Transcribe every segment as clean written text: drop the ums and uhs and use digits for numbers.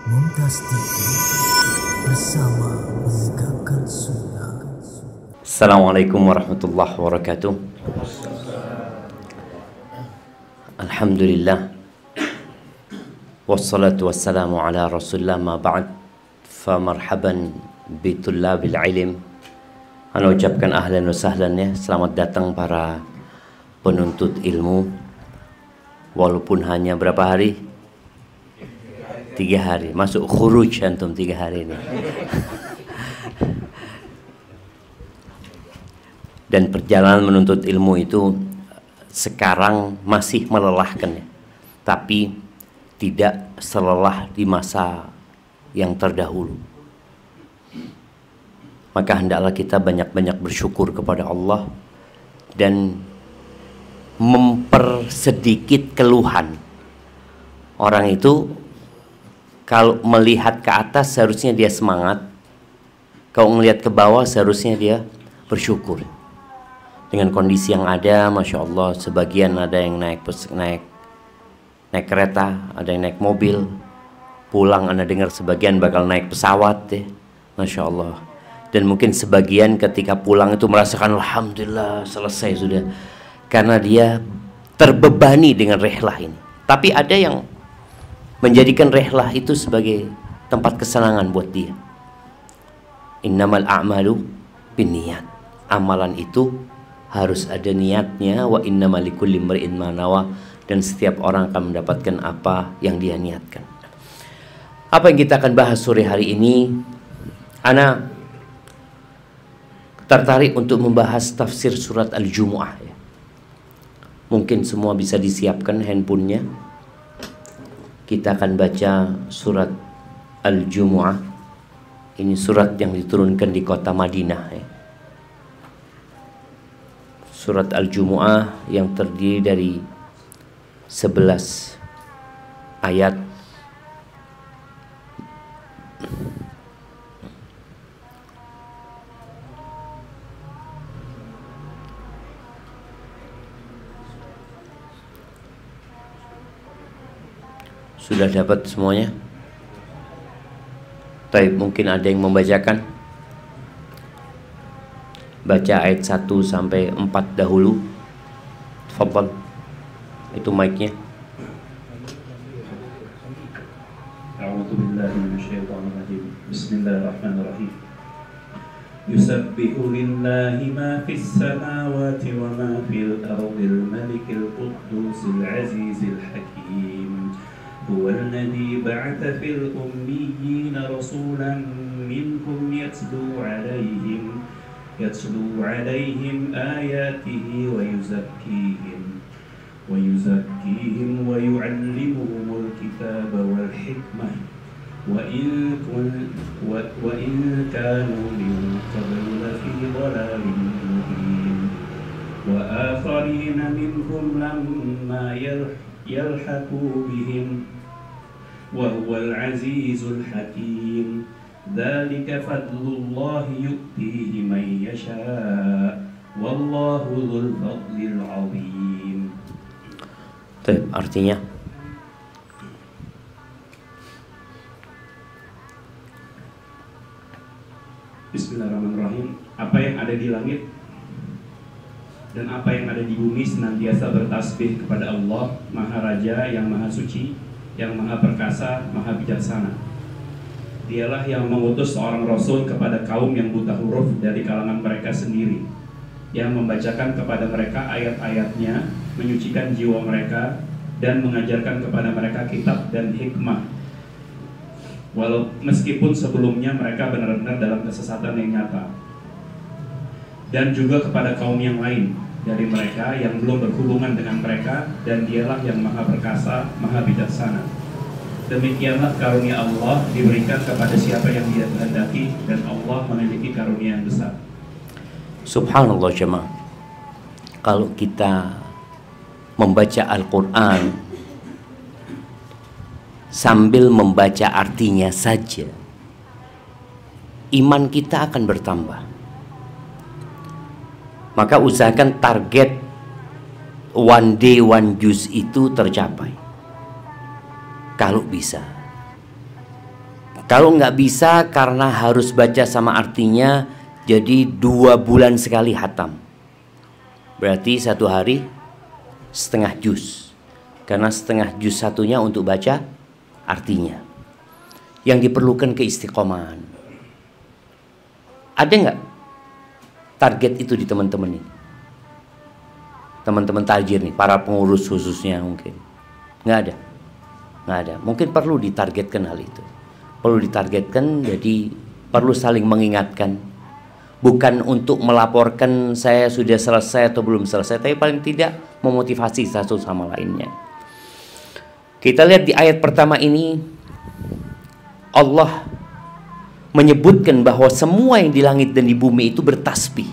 Mumtaz TV bersama menegakkan sunnah. Assalamualaikum warahmatullahi wabarakatuh. Alhamdulillah, wassalatu wassalamu ala rasulillah, ma ba'd. Fa marhaban bitullabil ilm. Ana ucapkan ahlan wa sahlan ya, selamat datang para penuntut ilmu. Walaupun hanya berapa hari? 3 hari, masuk khuruj antum 3 hari ini. Dan perjalanan menuntut ilmu itu sekarang masih melelahkan ya, tapi tidak selelah di masa yang terdahulu. Maka hendaklah kita banyak-banyak bersyukur kepada Allah dan mempersedikit keluhan. Orang itu kalau melihat ke atas seharusnya dia semangat, kalau melihat ke bawah seharusnya dia bersyukur. Dengan kondisi yang ada, Masya Allah, sebagian ada yang naik kereta, ada yang naik mobil, pulang Anda dengar sebagian bakal naik pesawat ya, Masya Allah. Dan mungkin sebagian ketika pulang itu merasakan Alhamdulillah selesai sudah, karena dia terbebani dengan rehlah ini. Tapi ada yang menjadikan rehlah itu sebagai tempat kesenangan buat dia. Innamal a'malu binniyat. Amalan itu harus ada niatnya. Wa innamal likulli imri'in ma nawa. Dan setiap orang akan mendapatkan apa yang dia niatkan. Apa yang kita akan bahas sore hari ini? Ana tertarik untuk membahas tafsir surat Al-Jumu'ah ya. Mungkin semua bisa disiapkan handphonenya. Kita akan baca surat Al-Jumu'ah. Ini surat yang diturunkan di kota Madinah ya. Surat Al-Jumu'ah yang terdiri dari 11 ayat. Sudah dapat semuanya? Baik, mungkin ada yang membacakan. Baca ayat 1 sampai 4 dahulu. Tafadhal. Itu mic-nya. A'udzu billahi minasyaitonir rajim. Bismillahirrahmanirrahim. Yusabbihu lillahi ma fis samawati wa ma fil ardil malikil quddusil azizil hakim. هو الذي بعث في الأميين رسولا منكم يتلو عليهم آياته ويزكيهم ويعلمهم الكتاب والحكمة وإن كانوا من قبل لفي ضلال مبين وآخرين منهم لما يلحقوا بهم وهو العزيز الحكيم ذلك فضل الله يؤتيه من يشاء والله ذو الفضل العظيم. Artinya Bismillahirrahmanirrahim. Apa yang ada di langit dan apa yang ada di bumi senantiasa bertasbih kepada Allah, Maha Raja yang Maha Suci, yang Maha Perkasa, Maha Bijaksana. Dialah yang mengutus seorang Rasul kepada kaum yang buta huruf dari kalangan mereka sendiri, yang membacakan kepada mereka ayat-ayatnya, menyucikan jiwa mereka, dan mengajarkan kepada mereka kitab dan hikmah. Meskipun sebelumnya mereka benar-benar dalam kesesatan yang nyata. Dan juga kepada kaum yang lain dari mereka yang belum berhubungan dengan mereka, dan dialah yang Maha Perkasa, Maha Bijaksana. Demikianlah karunia Allah diberikan kepada siapa yang Dia kehendaki, dan Allah memiliki karunia yang besar. Subhanallah jemaah. Kalau kita membaca Al-Quran sambil membaca artinya saja, iman kita akan bertambah. Maka usahakan target one day one juz itu tercapai. Kalau bisa. Kalau nggak bisa karena harus baca sama artinya, jadi 2 bulan sekali hatam. Berarti 1 hari setengah juz. Karena setengah juz satunya untuk baca artinya. Yang diperlukan keistiqomahan. Ada nggak target itu di teman-teman ini? Teman-teman tajir nih, para pengurus khususnya mungkin. Nggak ada. Nggak ada. Mungkin perlu ditargetkan hal itu. Perlu ditargetkan, jadi perlu saling mengingatkan. Bukan untuk melaporkan saya sudah selesai atau belum selesai, tapi paling tidak memotivasi satu sama lainnya. Kita lihat di ayat pertama ini, Allah menyebutkan bahwa semua yang di langit dan di bumi itu bertasbih.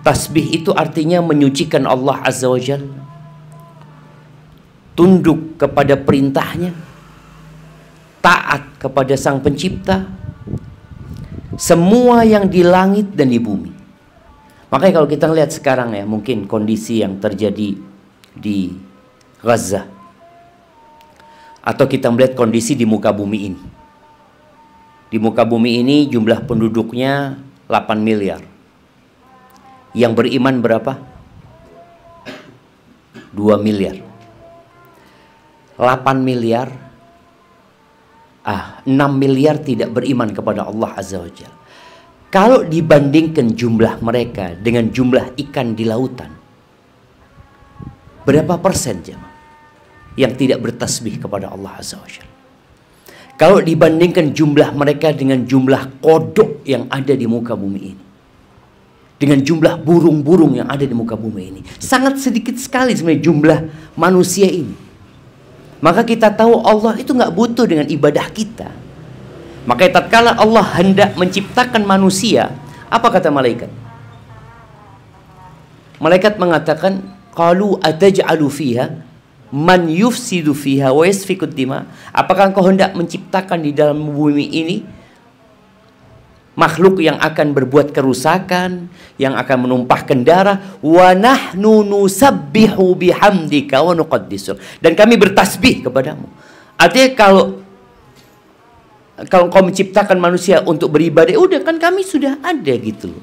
Tasbih itu artinya menyucikan Allah Azza wa Jalla, tunduk kepada perintahnya, taat kepada Sang Pencipta, semua yang di langit dan di bumi. Makanya kalau kita lihat sekarang ya, mungkin kondisi yang terjadi di Gaza, atau kita melihat kondisi di muka bumi ini. Di muka bumi ini jumlah penduduknya 8 miliar. Yang beriman berapa? 2 miliar. 8 miliar, 6 miliar tidak beriman kepada Allah Azza wa Jalla. Kalau dibandingkan jumlah mereka dengan jumlah ikan di lautan, berapa persen jemaah yang tidak bertasbih kepada Allah Azza wa Jalla? Kalau dibandingkan jumlah mereka dengan jumlah kodok yang ada di muka bumi ini, dengan jumlah burung-burung yang ada di muka bumi ini, sangat sedikit sekali sebenarnya jumlah manusia ini. Maka kita tahu Allah itu nggak butuh dengan ibadah kita. Makanya tatkala Allah hendak menciptakan manusia, apa kata malaikat? Malaikat mengatakan, qalu ataj'alu fiha man yufsidu fiha wa yasfikud dima. Apakah engkau hendak menciptakan di dalam bumi ini makhluk yang akan berbuat kerusakan, yang akan menumpahkan darah? Wa nahnu nusabbihu bihamdika wa nuqaddisu. Dan kami bertasbih kepadamu. Artinya kalau engkau menciptakan manusia untuk beribadah, udah kan kami sudah ada gitu.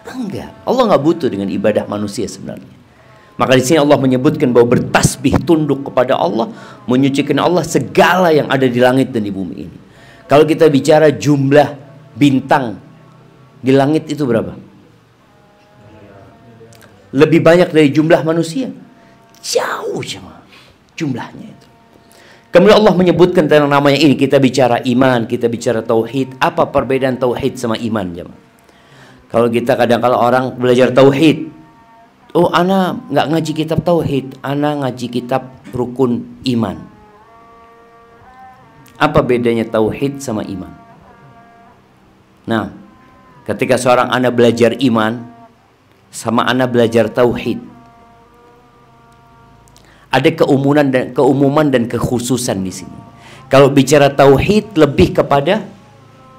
Enggak, Allah nggak butuh dengan ibadah manusia sebenarnya. Maka di sini Allah menyebutkan bahwa bertasbih, tunduk kepada Allah, menyucikan Allah segala yang ada di langit dan di bumi ini. Kalau kita bicara jumlah bintang di langit itu berapa? Lebih banyak dari jumlah manusia. Jauh sama jumlahnya itu. Kemudian Allah menyebutkan tentang namanya ini. Kita bicara iman, kita bicara tauhid. Apa perbedaan tauhid sama iman, jemaah? Kalau kita kadang-kala orang belajar tauhid, oh ana nggak ngaji kitab tauhid, ana ngaji kitab rukun iman. Apa bedanya tauhid sama iman? Nah, ketika seorang anak belajar iman sama anak belajar tauhid, ada keumuman dan kekhususan di sini. Kalau bicara tauhid lebih kepada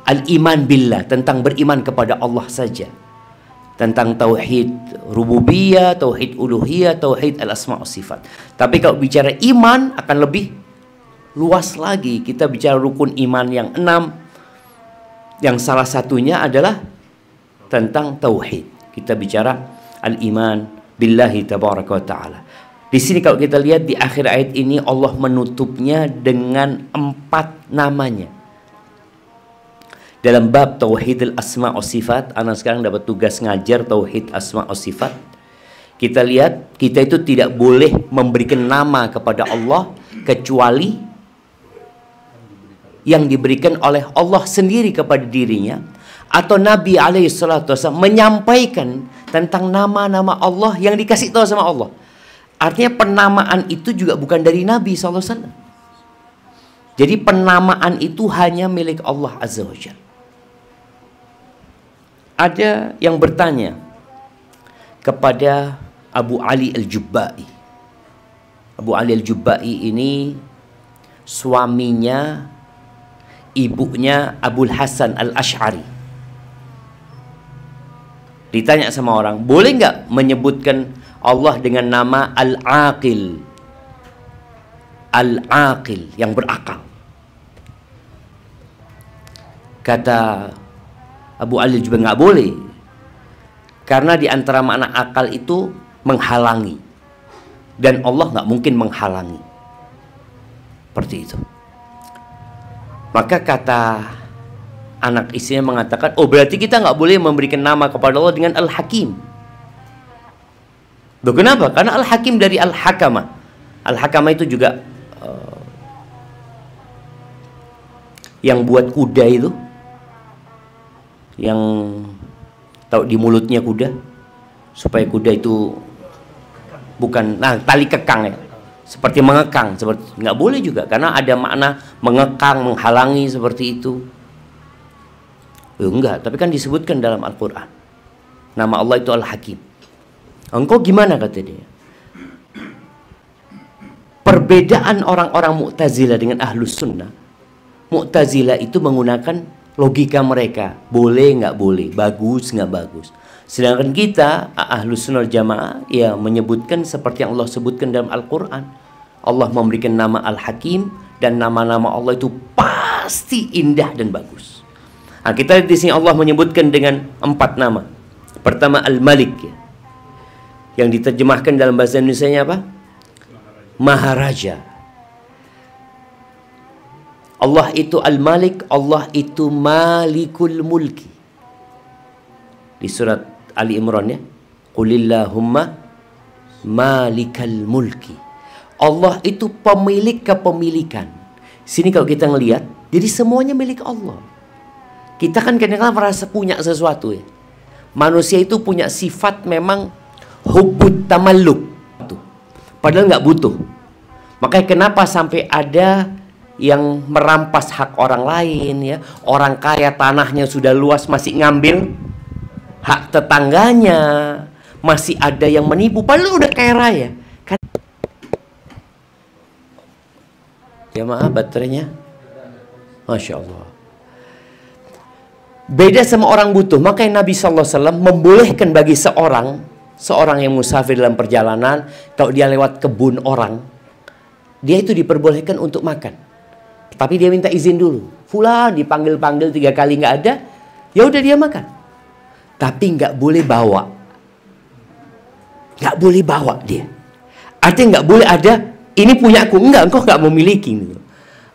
al-iman billah, tentang beriman kepada Allah saja. Tentang tauhid rububiyah, tauhid uluhiyah, tauhid al-asma' wa sifat. Tapi kalau bicara iman akan lebih luas lagi. Kita bicara rukun iman yang 6, yang salah satunya adalah tentang tauhid. Kita bicara al-iman billahi tabaraka wa ta'ala. Di sini kalau kita lihat di akhir ayat ini, Allah menutupnya dengan 4 namanya. Dalam bab tauhid al-asma' wa sifat, anak sekarang dapat tugas ngajar tauhid asma' wa sifat. Kita lihat, kita itu tidak boleh memberikan nama kepada Allah kecuali yang diberikan oleh Allah sendiri kepada dirinya, atau Nabi alaihissalatu wassalam menyampaikan tentang nama-nama Allah yang dikasih tahu sama Allah. Artinya penamaan itu juga bukan dari Nabi SAW. Jadi penamaan itu hanya milik Allah Azza wa Jalla. Ada yang bertanya kepada Abu Ali Al-Jubba'i. Abu Ali Al-Jubba'i ini suaminya ibunya Abul Hasan Al-Ash'ari. Ditanya sama orang, boleh nggak menyebutkan Allah dengan nama Al-Aqil? Al-Aqil, yang berakal. Kata Abu Ali juga nggak boleh, karena di antara makna akal itu menghalangi, dan Allah nggak mungkin menghalangi. Seperti itu. Maka kata anak istrinya mengatakan, oh berarti kita nggak boleh memberikan nama kepada Allah dengan Al-Hakim. Loh, kenapa? Karena Al-Hakim dari Al-Hakama. Al-Hakama itu juga yang buat kuda itu, yang tahu di mulutnya kuda, supaya kuda itu bukan, nah tali kekang ya, seperti mengekang, seperti nggak boleh juga, karena ada makna mengekang, menghalangi seperti itu. Enggak, tapi kan disebutkan dalam Al-Quran nama Allah itu Al-Hakim. Engkau gimana, kata dia? Perbedaan orang-orang Mu'tazilah dengan Ahlus Sunnah, Mu'tazilah itu menggunakan logika mereka, boleh nggak boleh, bagus nggak bagus. Sedangkan kita Ahlus Sunnah Jamaah ya menyebutkan seperti yang Allah sebutkan dalam Al-Quran. Allah memberikan nama Al-Hakim, dan nama-nama Allah itu pasti indah dan bagus. Nah, kita di sini Allah menyebutkan dengan 4 nama. Pertama Al-Malik ya, yang diterjemahkan dalam bahasa Indonesianya apa? Maharaja. Allah itu Al-Malik, Allah itu Malikul Mulki. Di surat Ali Imran ya, Qulillahumma Malikal Mulki. Allah itu pemilik kepemilikan. Sini kalau kita ngelihat, jadi semuanya milik Allah. Kita kan kadang-kadang merasa punya sesuatu ya. Manusia itu punya sifat memang hubbut tamalluk, padahal nggak butuh. Makanya kenapa sampai ada yang merampas hak orang lain ya. Orang kaya tanahnya sudah luas masih ngambil hak tetangganya. Masih ada yang menipu padahal udah kaya raya kan. Ya maaf, baterainya Masya Allah. Beda sama orang butuh. Makanya Nabi SAW membolehkan bagi seorang yang musafir dalam perjalanan, kalau dia lewat kebun orang, dia itu diperbolehkan untuk makan. Tapi dia minta izin dulu. Fulan dipanggil-panggil 3 kali nggak ada, ya udah dia makan. Tapi nggak boleh bawa. Nggak boleh bawa dia. Artinya nggak boleh ada, ini punya aku. Enggak, engkau nggak memiliki.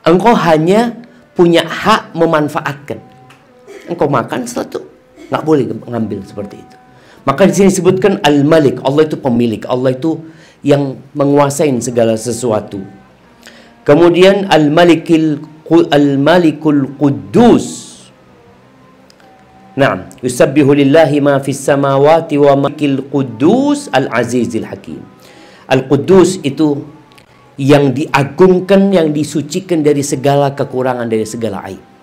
Engkau hanya punya hak memanfaatkan. Engkau makan setelah itu nggak boleh ngambil seperti itu. Maka di sini disebutkan Al-Malik, Allah itu pemilik, Allah itu yang menguasai segala sesuatu. Kemudian Al-Malikul Quddus. Naam, yusabbihu lillahi ma fis samawati wa Malikul Quddus Al-Azizil Hakim. Al-Quddus itu yang diagungkan, yang disucikan dari segala kekurangan, dari segala aib.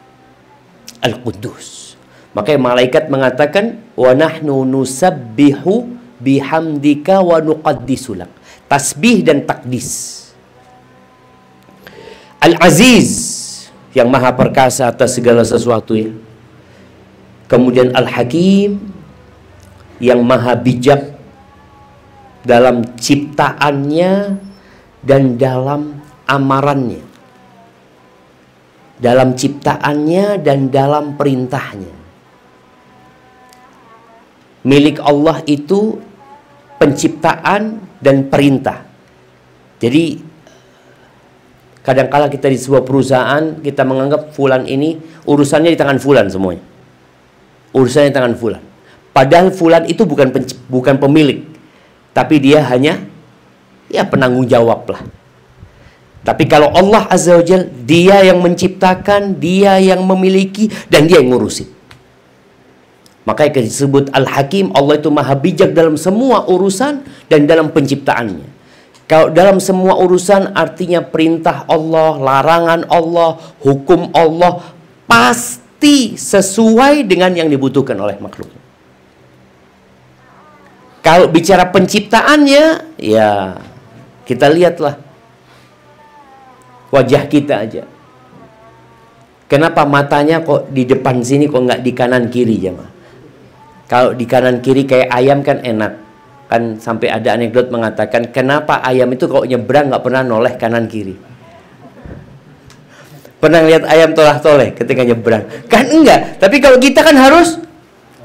Al-Quddus. Makanya malaikat mengatakan, wa nahnu nusabbihu bihamdika wa nuqaddisu lak. Tasbih dan takdis. Al-Aziz, yang maha perkasa atas segala sesuatu ya. Kemudian Al-Hakim, yang maha bijak dalam ciptaannya dan dalam amarannya. Dalam ciptaannya dan dalam perintahnya. Milik Allah itu penciptaan dan perintah. Jadi kadangkala kita di sebuah perusahaan, kita menganggap fulan ini urusannya di tangan fulan semuanya. Urusannya di tangan fulan. Padahal fulan itu bukan pemilik, tapi dia hanya ya penanggung jawab lah. Tapi kalau Allah Azza wa Jalla, dia yang menciptakan, dia yang memiliki, dan dia yang ngurusin. Makanya disebut Al-Hakim, Allah itu maha bijak dalam semua urusan dan dalam penciptaannya. Kalau dalam semua urusan artinya perintah Allah, larangan Allah, hukum Allah pasti sesuai dengan yang dibutuhkan oleh makhluk. Kalau bicara penciptaannya, ya kita lihatlah wajah kita aja. Kenapa matanya kok di depan sini kok nggak di kanan kiri jemaah? Kalau di kanan kiri kayak ayam kan enak. Kan sampai ada anekdot mengatakan kenapa ayam itu kalau nyebrang nggak pernah noleh kanan kiri. Pernah lihat ayam tolah-toleh ketika nyebrang? Kan enggak. Tapi kalau kita kan harus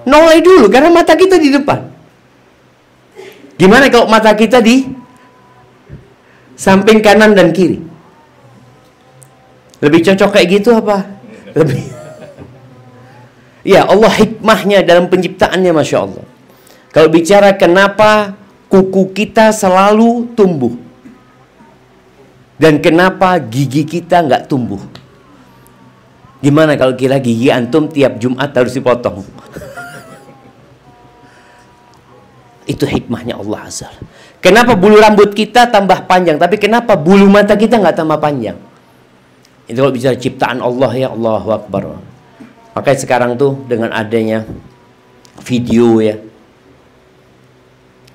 noleh dulu karena mata kita di depan. Gimana kalau mata kita di samping kanan dan kiri? Lebih cocok kayak gitu apa? Lebih. Ya, Allah hikmahnya dalam penciptaannya, Masya Allah. Kalau bicara kenapa kuku kita selalu tumbuh dan kenapa gigi kita nggak tumbuh? Gimana kalau kira gigi antum tiap Jumat harus dipotong? Itu hikmahnya Allah Azza. Kenapa bulu rambut kita tambah panjang, tapi kenapa bulu mata kita nggak tambah panjang? Itu kalau bicara ciptaan Allah, ya Allahu Akbar. Makanya sekarang tuh dengan adanya video ya,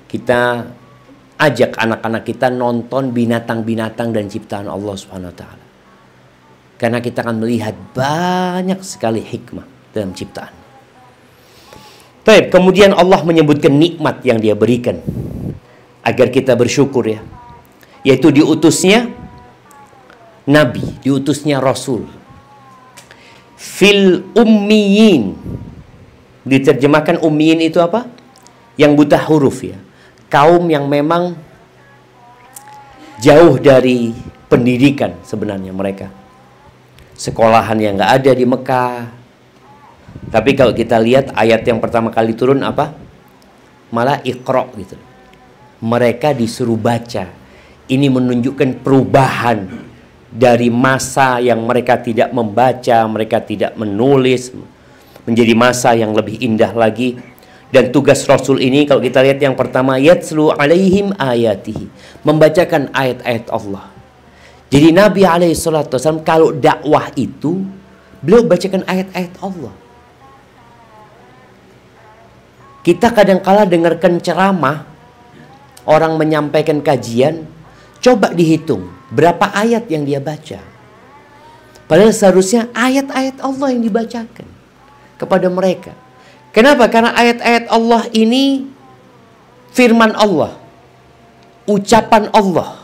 kita ajak anak-anak kita nonton binatang-binatang dan ciptaan Allah Subhanahu wa taala. Karena kita akan melihat banyak sekali hikmah dalam ciptaan. Baik, kemudian Allah menyebutkan nikmat yang Dia berikan agar kita bersyukur ya. Yaitu diutusnya Nabi, diutusnya Rasul. Fil ummiyin. Diterjemahkan ummiyin itu apa? Yang buta huruf ya. Kaum yang memang jauh dari pendidikan sebenarnya mereka. Sekolahan yang nggak ada di Mekah. Tapi kalau kita lihat ayat yang pertama kali turun apa? Malah Iqra gitu. Mereka disuruh baca. Ini menunjukkan perubahan dari masa yang mereka tidak membaca, mereka tidak menulis, menjadi masa yang lebih indah lagi. Dan tugas Rasul ini kalau kita lihat yang pertama, yatslu alaihim ayatihi, membacakan ayat-ayat Allah. Jadi Nabi SAW kalau dakwah itu beliau bacakan ayat-ayat Allah. Kita kadang-kala dengarkan ceramah, orang menyampaikan kajian, coba dihitung berapa ayat yang dia baca. Padahal seharusnya ayat-ayat Allah yang dibacakan kepada mereka. Kenapa? Karena ayat-ayat Allah ini firman Allah, ucapan Allah,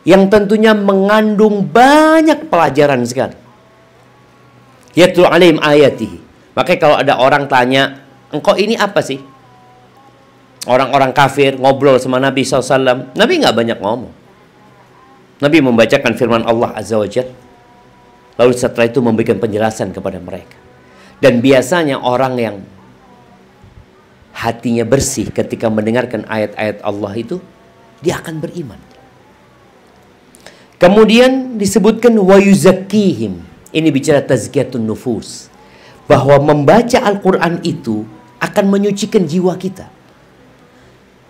yang tentunya mengandung banyak pelajaran sekali. Yatlu alaihim ayatihi. Makanya kalau ada orang tanya, engkau ini apa sih? Orang-orang kafir ngobrol sama Nabi SAW. Nabi nggak banyak ngomong. Nabi membacakan firman Allah Azza wa Jalla. Lalu setelah itu memberikan penjelasan kepada mereka. Dan biasanya orang yang hatinya bersih ketika mendengarkan ayat-ayat Allah itu, dia akan beriman. Kemudian disebutkan wa yuzakkihim. Ini bicara tazkiyatun nufus. Bahwa membaca Al-Quran itu akan menyucikan jiwa kita.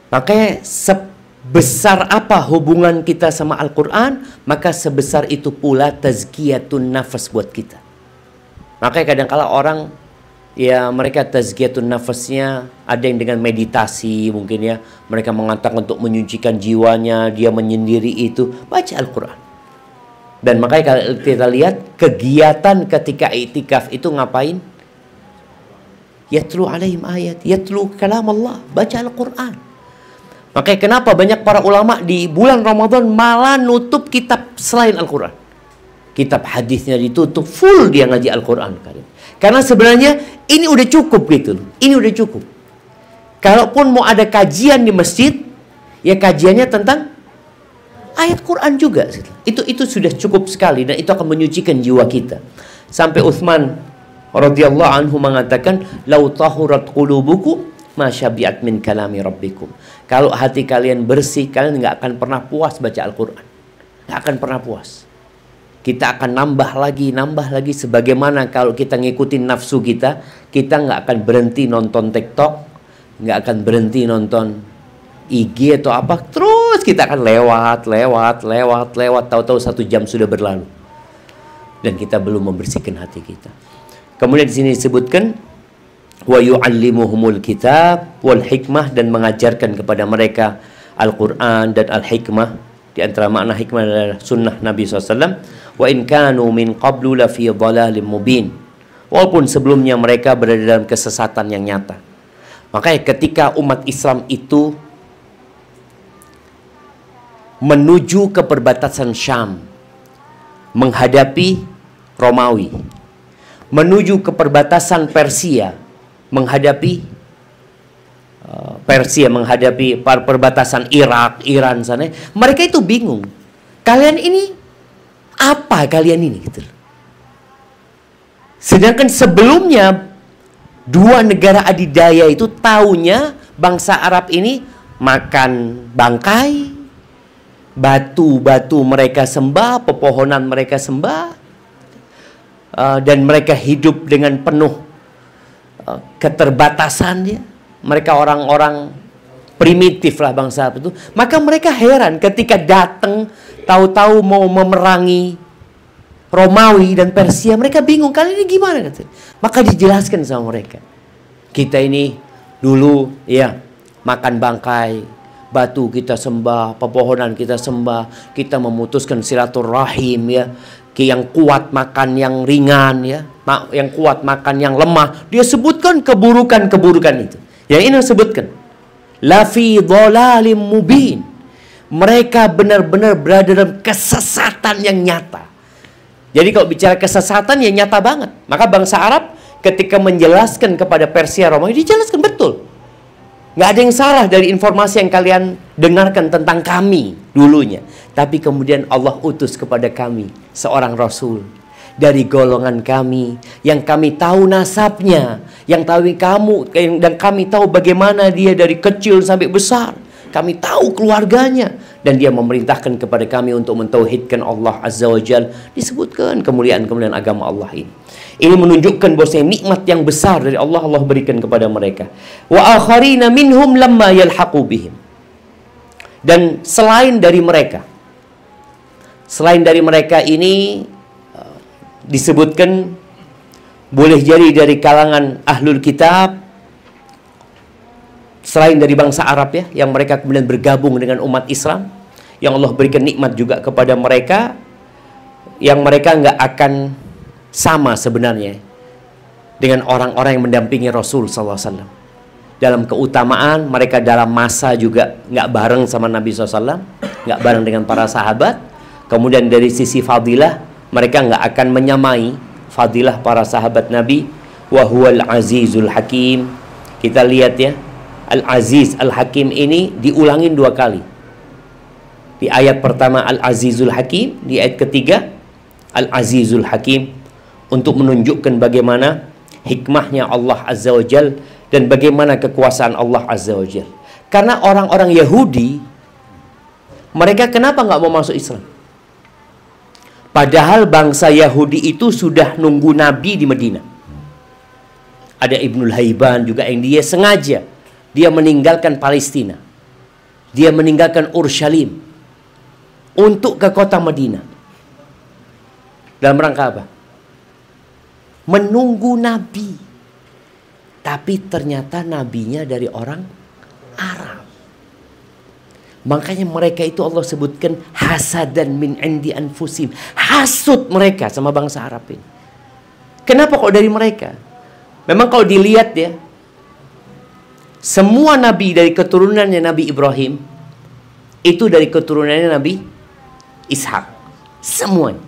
Makanya sebesar apa hubungan kita sama Al-Quran, maka sebesar itu pula tazkiyatun nafas buat kita. Makanya kadang-kala orang, ya mereka tazkiyatun nafasnya ada yang dengan meditasi mungkin ya. Mereka mengatakan untuk menyucikan jiwanya, dia menyendiri itu, baca Al-Quran. Dan makanya kalau kita lihat kegiatan ketika iktikaf itu ngapain? Yatlu alaihim ayat, yatlu kalam Allah, baca Al-Quran. Makanya kenapa banyak para ulama di bulan Ramadan malah nutup kitab selain Al-Quran. Kitab hadisnya ditutup, full dia ngaji Al-Quran. Karena sebenarnya ini udah cukup gitu loh. Ini udah cukup. Kalaupun mau ada kajian di masjid, ya kajiannya tentang ayat Quran juga. Itu sudah cukup sekali dan itu akan menyucikan jiwa kita. Sampai Utsman radhiyallahu anhu mengatakan, "Lau tahurat qulubukum ma syabi'at min kalami rabbikum." Kalau hati kalian bersih, kalian nggak akan pernah puas baca Al-Quran. Nggak akan pernah puas. Kita akan nambah lagi. Sebagaimana kalau kita ngikutin nafsu kita nggak akan berhenti nonton TikTok, nggak akan berhenti nonton IG atau apa. Terus kita akan lewat. Tahu-tahu 1 jam sudah berlalu. Dan kita belum membersihkan hati kita. Kemudian di sini disebutkan wa yu'allimuhumul kitab wal hikmah, dan mengajarkan kepada mereka Al-Quran dan Al-Hikmah. Di antara makna hikmah adalah sunnah Nabi SAW. Wa in kanu min qablu la fi dhalalim mubin. Walaupun sebelumnya mereka berada dalam kesesatan yang nyata. Makanya ketika umat Islam itu menuju ke perbatasan Syam menghadapi Romawi, menuju ke perbatasan Persia, menghadapi perbatasan Irak, Iran sana. Mereka itu bingung. Kalian ini apa kalian ini gitu. Sedangkan sebelumnya dua negara adidaya itu taunya bangsa Arab ini makan bangkai, batu-batu mereka sembah, pepohonan mereka sembah, dan mereka hidup dengan penuh keterbatasannya. Mereka orang-orang primitif lah bangsa Arab itu. Maka mereka heran ketika datang tahu-tahu mau memerangi Romawi dan Persia. Mereka bingung, kali ini gimana? Maka dijelaskan sama mereka, kita ini dulu ya makan bangkai, batu kita sembah, pepohonan kita sembah, kita memutuskan silaturahim ya. Yang kuat makan yang ringan ya, yang kuat makan yang lemah. Dia sebutkan keburukan-keburukan itu. Yang ini disebutkan la fi dhalalim mubin. Mereka benar-benar berada dalam kesesatan yang nyata. Jadi kalau bicara kesesatan ya nyata banget. Maka bangsa Arab ketika menjelaskan kepada Persia Romawi, dijelaskan betul. Nggak ada yang salah dari informasi yang kalian dengarkan tentang kami dulunya. Tapi kemudian Allah utus kepada kami seorang Rasul dari golongan kami, yang kami tahu nasabnya, yang tahu dan kami tahu bagaimana dia dari kecil sampai besar. Kami tahu keluarganya, dan dia memerintahkan kepada kami untuk mentauhidkan Allah Azza wa Jalla. Disebutkan kemuliaan-kemuliaan agama Allah ini. Ini menunjukkan bahwa nikmat yang besar dari Allah berikan kepada mereka. Wa akharina minhum lamma yalhaqu bihim. Dan selain dari mereka ini disebutkan boleh jadi dari kalangan ahlul kitab, selain dari bangsa Arab ya, yang mereka kemudian bergabung dengan umat Islam, yang Allah berikan nikmat juga kepada mereka, yang mereka nggak akan sama sebenarnya dengan orang-orang yang mendampingi Rasul SAW. Dalam keutamaan, mereka dalam masa juga nggak bareng sama Nabi SAW, nggak bareng dengan para sahabat. Kemudian dari sisi fadilah, mereka nggak akan menyamai fadilah para sahabat Nabi. Wa huwal azizul hakim. Kita lihat ya, Al-Aziz Al-Hakim ini diulangin 2 kali. Di ayat pertama Al-Azizul Hakim, di ayat ketiga Al-Azizul Hakim, untuk menunjukkan bagaimana hikmahnya Allah Azza wa Jal dan bagaimana kekuasaan Allah Azza wa Jal. Karena orang-orang Yahudi, mereka kenapa nggak mau masuk Islam? Padahal bangsa Yahudi itu sudah nunggu Nabi di Madinah. Ada Ibnul Haiban juga yang dia sengaja dia meninggalkan Palestina, dia meninggalkan Urshalim untuk ke kota Madinah. Dalam rangka apa? Menunggu Nabi. Tapi ternyata nabinya dari orang Arab. Makanya mereka itu Allah sebutkan hasadan min indi anfusim. Hasud mereka sama bangsa Arab ini. Kenapa kok dari mereka? Memang kalau dilihat ya, semua nabi dari keturunannya Nabi Ibrahim itu dari keturunannya Nabi Ishak. Semuanya.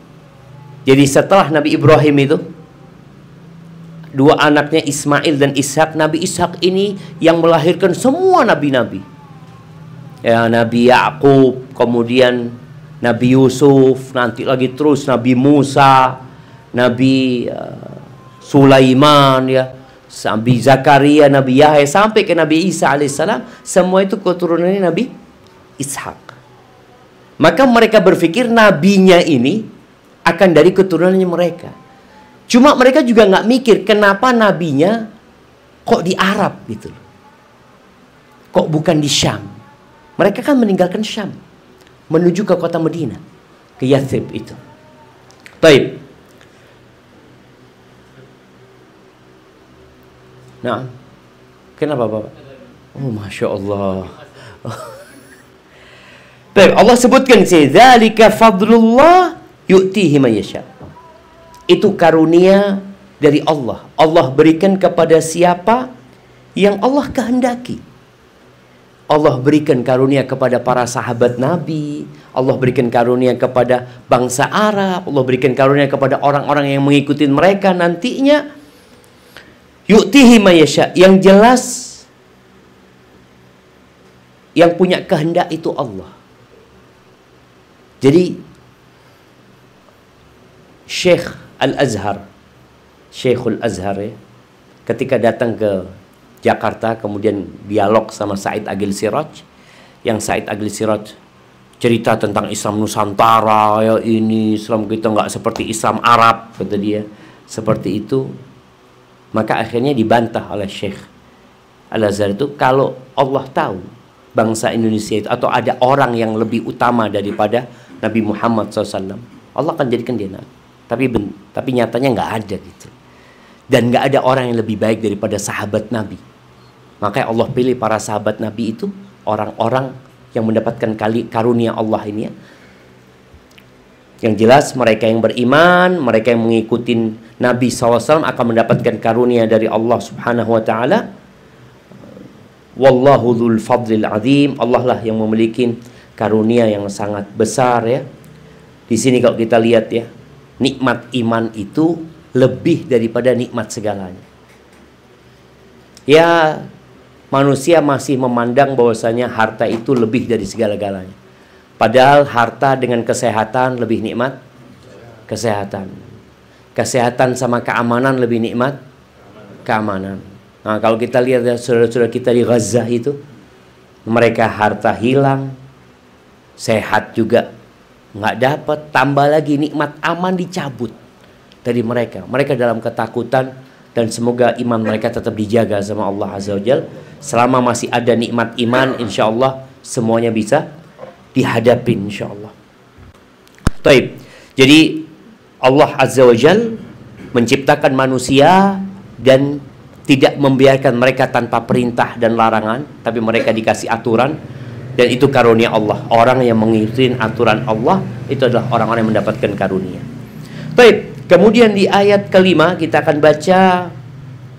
Jadi setelah Nabi Ibrahim itu, 2 anaknya Ismail dan Ishak. Nabi Ishak ini yang melahirkan semua nabi-nabi. Ya, Nabi Yakub, kemudian Nabi Yusuf, nanti lagi terus Nabi Musa, Nabi Sulaiman ya, Nabi Zakaria, Nabi Yahya, sampai ke Nabi Isa alaihissalam. Semua itu keturunannya Nabi Ishak. Maka mereka berpikir nabinya ini akan dari keturunannya mereka. Cuma mereka juga nggak mikir kenapa nabinya kok di Arab gitu loh. Kok bukan di Syam. Mereka kan meninggalkan Syam menuju ke kota Madinah, ke Yathrib itu. Baik. Nah, kenapa Bapak? Oh, Masya Allah. Baik, Allah sebutkan sini, dzalika fadlullah yu'tihi man yasha. Itu karunia dari Allah. Allah berikan kepada siapa yang Allah kehendaki. Allah berikan karunia kepada para sahabat Nabi, Allah berikan karunia kepada bangsa Arab, Allah berikan karunia kepada orang-orang yang mengikuti mereka nantinya. Yu'tihi mayasya. Yang jelas yang punya kehendak itu Allah. Jadi Syekh Al-Azhar, Syekhul Azhar ya, ketika datang ke Jakarta kemudian dialog sama Said Agil Siraj, yang Said Agil Siraj cerita tentang Islam Nusantara, ya ini Islam kita nggak seperti Islam Arab, kata dia, seperti itu. Maka akhirnya dibantah oleh Syekh Al-Azhar itu, kalau Allah tahu bangsa Indonesia itu atau ada orang yang lebih utama daripada Nabi Muhammad SAW, Allah akan jadikan dia nabi. Tapi nyatanya nggak ada gitu. Dan nggak ada orang yang lebih baik daripada sahabat Nabi. Makanya Allah pilih para sahabat Nabi itu orang-orang yang mendapatkan karunia Allah ini ya. Yang jelas mereka yang beriman, mereka yang mengikuti Nabi SAW akan mendapatkan karunia dari Allah Subhanahu wa ta'ala. Wallahu dzul fadlil azim. Allah lah yang memiliki karunia yang sangat besar ya. Di sini kalau kita lihat ya, nikmat iman itu lebih daripada nikmat segalanya. Ya, manusia masih memandang bahwasanya harta itu lebih dari segala-galanya. Padahal harta dengan kesehatan lebih nikmat kesehatan. Kesehatan sama keamanan lebih nikmat keamanan. Nah, kalau kita lihat ya, saudara-saudara kita di Gaza itu, mereka harta hilang, sehat juga nggak dapat, tambah lagi nikmat aman dicabut dari mereka. Mereka dalam ketakutan, dan semoga iman mereka tetap dijaga sama Allah Azza wa Jalla. Selama masih ada nikmat iman, insya Allah semuanya bisa dihadapin insya Allah. Taib. Jadi Allah Azza wa Jalla menciptakan manusia dan tidak membiarkan mereka tanpa perintah dan larangan, tapi mereka dikasih aturan, dan itu karunia Allah. Orang yang mengikuti aturan Allah itu adalah orang-orang yang mendapatkan karunia. Baik, kemudian di ayat kelima kita akan baca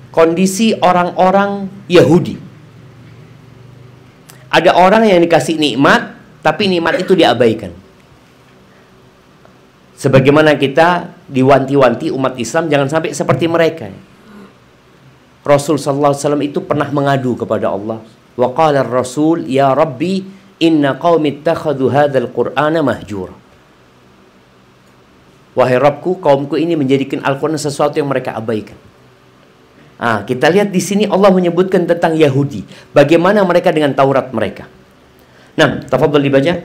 kondisi orang-orang Yahudi. Ada orang yang dikasih nikmat, tapi nikmat itu diabaikan. Sebagaimana kita diwanti-wanti umat Islam jangan sampai seperti mereka. Rasul sallallahu alaihi wasallam itu pernah mengadu kepada Allah. Wa qala ar-rasul ya rabbi inna qaumi ittakhadhu hadzal qur'ana mahjura. Wahai Rabbku, kaumku ini menjadikan Al-Qur'an sesuatu yang mereka abaikan. Kita lihat di sini Allah menyebutkan tentang Yahudi, bagaimana mereka dengan Taurat mereka. Nah, tafadhol dibaca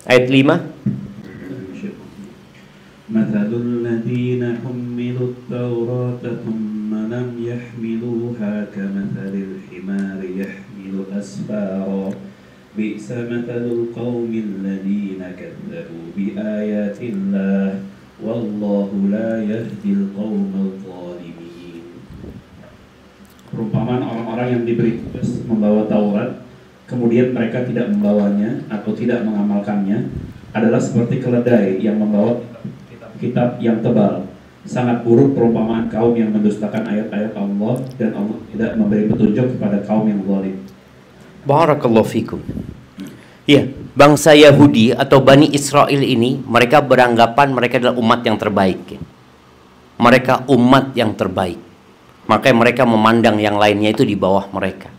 ayat 5. Mathalul ladzina hummilut Taurata thumma lam yahmiluha kamathalil himari yahmilu asfara bi'sa mathalul qaumil ladzina kadzdzabu biayatillah wallahu la yahdil qaumal zalimin. Perumpamaan orang-orang yang diberi tugas membawa Taurat kemudian mereka tidak membawanya atau tidak mengamalkannya adalah seperti keledai yang membawa kitab yang tebal. Sangat buruk perumpamaan kaum yang mendustakan ayat-ayat Allah dan Allah tidak memberi petunjuk kepada kaum yang zalim. Barakallahu fikum. Ya, bangsa Yahudi atau Bani Israel ini, mereka beranggapan mereka adalah umat yang terbaik. Mereka umat yang terbaik. Makanya mereka memandang yang lainnya itu di bawah mereka.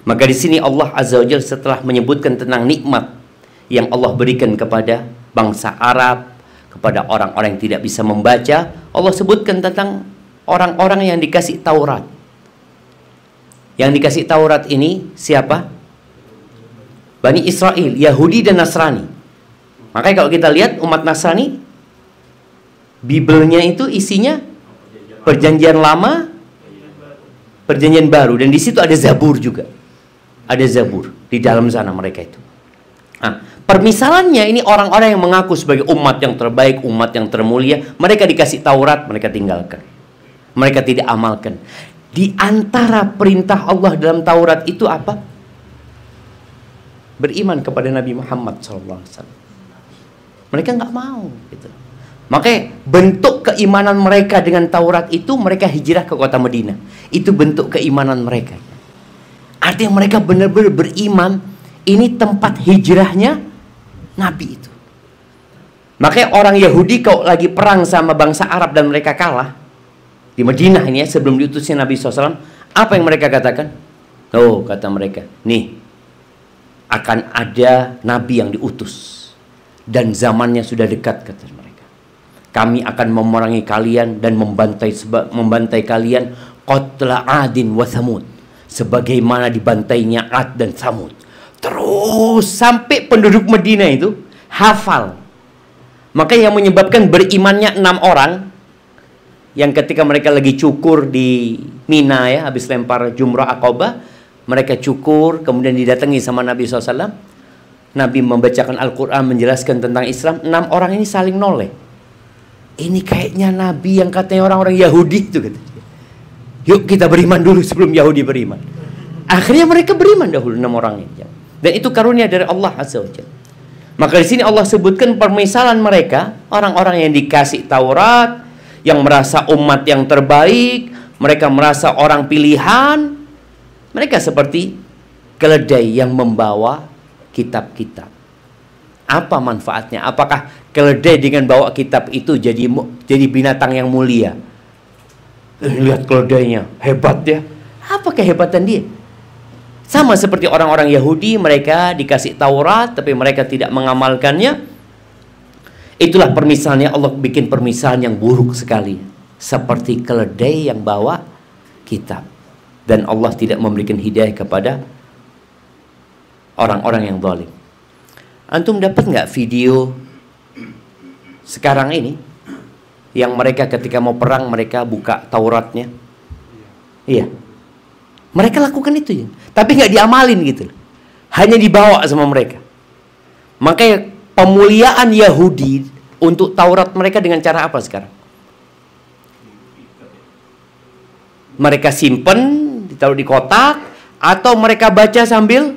Maka di sini Allah Azza wa Jalla setelah menyebutkan tentang nikmat yang Allah berikan kepada bangsa Arab, kepada orang-orang yang tidak bisa membaca, Allah sebutkan tentang orang-orang yang dikasih Taurat. Yang dikasih Taurat ini siapa? Bani Israel, Yahudi dan Nasrani. Makanya kalau kita lihat umat Nasrani, Bibelnya itu isinya Perjanjian Lama, Perjanjian Baru, dan di situ ada Zabur juga. Ada Zabur di dalam sana mereka itu. Permisalannya ini orang-orang yang mengaku sebagai umat yang terbaik, umat yang termulia, mereka dikasih Taurat, mereka tinggalkan. Mereka tidak amalkan. Di antara perintah Allah dalam Taurat itu apa? Beriman kepada Nabi Muhammad SAW. Mereka nggak mau. Gitu. Makanya bentuk keimanan mereka dengan Taurat itu mereka hijrah ke kota Madinah. Itu bentuk keimanan mereka. Artinya mereka benar-benar beriman ini tempat hijrahnya Nabi itu. Makanya orang Yahudi kalau lagi perang sama bangsa Arab dan mereka kalah di Madinah ini ya, sebelum diutusnya Nabi SAW, apa yang mereka katakan? Oh, kata mereka, nih akan ada Nabi yang diutus dan zamannya sudah dekat, kata mereka. Kami akan memerangi kalian dan membantai kalian qatla Adin wa Thamud, sebagaimana dibantainya Ad dan Thamud. Terus sampai penduduk Madinah itu hafal. Maka yang menyebabkan berimannya 6 orang yang ketika mereka lagi cukur di Mina ya, habis lempar jumrah Aqabah, mereka cukur, kemudian didatangi sama Nabi SAW. Nabi membacakan Al-Quran, menjelaskan tentang Islam. 6 orang ini saling noleh. Ini kayaknya Nabi yang katanya orang-orang Yahudi itu, kata. Yuk kita beriman dulu sebelum Yahudi beriman. Akhirnya mereka beriman dahulu 6 orang ini. Dan itu karunia dari Allah Azza wa Jalla. Maka di sini Allah sebutkan permisalan mereka, orang-orang yang dikasih Taurat, yang merasa umat yang terbaik, mereka merasa orang pilihan. Mereka seperti keledai yang membawa kitab-kitab. Apa manfaatnya? Apakah keledai dengan bawa kitab itu jadi binatang yang mulia? Lihat keledainya, hebat ya. Apa kehebatan dia? Sama seperti orang-orang Yahudi, mereka dikasih Taurat tapi mereka tidak mengamalkannya. Itulah permisalannya, Allah bikin permisalan yang buruk sekali. Seperti keledai yang bawa kitab. Dan Allah tidak memberikan hidayah kepada orang-orang yang zalim. Antum dapat nggak video sekarang ini yang mereka ketika mau perang mereka buka Tauratnya? Iya. Mereka lakukan itu ya. Tapi nggak diamalin gitu. Hanya dibawa sama mereka. Makanya pemuliaan Yahudi untuk Taurat mereka dengan cara apa sekarang? Mereka simpen, ditaruh di kotak, atau mereka baca sambil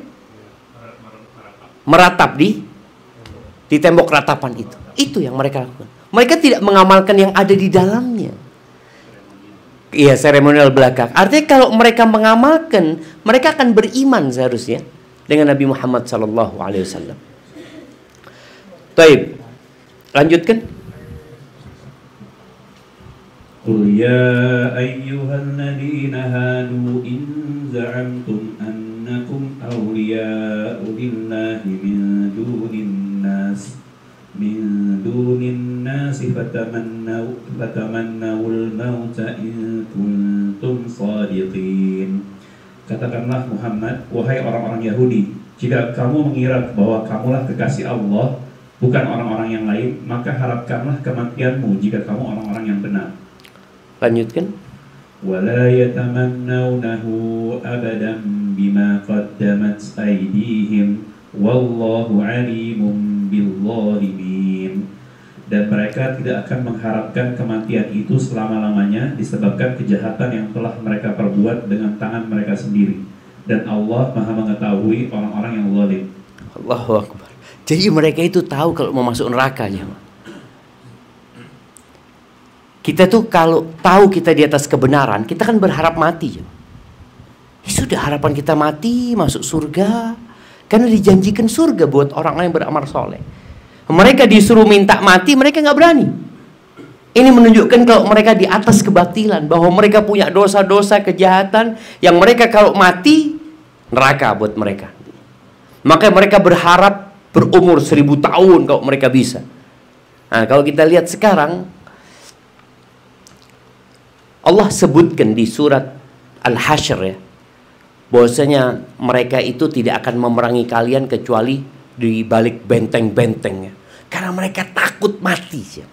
meratap di tembok ratapan itu. Itu yang mereka lakukan. Mereka tidak mengamalkan yang ada di dalamnya. Iya, seremonial belaka. Artinya kalau mereka mengamalkan, mereka akan beriman seharusnya dengan Nabi Muhammad SAW. Taib, lanjutkan. Qul ya ayyuhalladzina hadu in za'amtum annakum awliya'u lillahi min dunin nasi fatamannawul mauta in kuntum sadiqin. Katakanlah Muhammad, wahai orang-orang Yahudi, jika kamu mengira bahwa kamulah kekasih Allah, bukan orang-orang yang lain, maka harapkanlah kematianmu jika kamu orang-orang yang benar. Lanjutkan. Wala yatamannawnahu abadan bima qaddamat aydihim wallahu alimun bizzalimin. Dan mereka tidak akan mengharapkan kematian itu selama-lamanya disebabkan kejahatan yang telah mereka perbuat dengan tangan mereka sendiri. Dan Allah Maha mengetahui orang-orang yang zalim. Allahu Akbar. Jadi mereka itu tahu kalau mau masuk neraka aja. Kita tuh kalau tahu kita di atas kebenaran, kita kan berharap mati. Ya sudah, harapan kita mati, masuk surga. Karena dijanjikan surga buat orang yang beramal soleh. Mereka disuruh minta mati, mereka nggak berani. Ini menunjukkan kalau mereka di atas kebatilan, bahwa mereka punya dosa-dosa kejahatan yang mereka kalau mati neraka buat mereka. Maka mereka berharap berumur 1000 tahun kalau mereka bisa. Nah, kalau kita lihat sekarang, Allah sebutkan di surat Al-Hasyr ya, bahwasanya mereka itu tidak akan memerangi kalian kecuali di balik benteng-bentengnya. Karena mereka takut mati. Ya.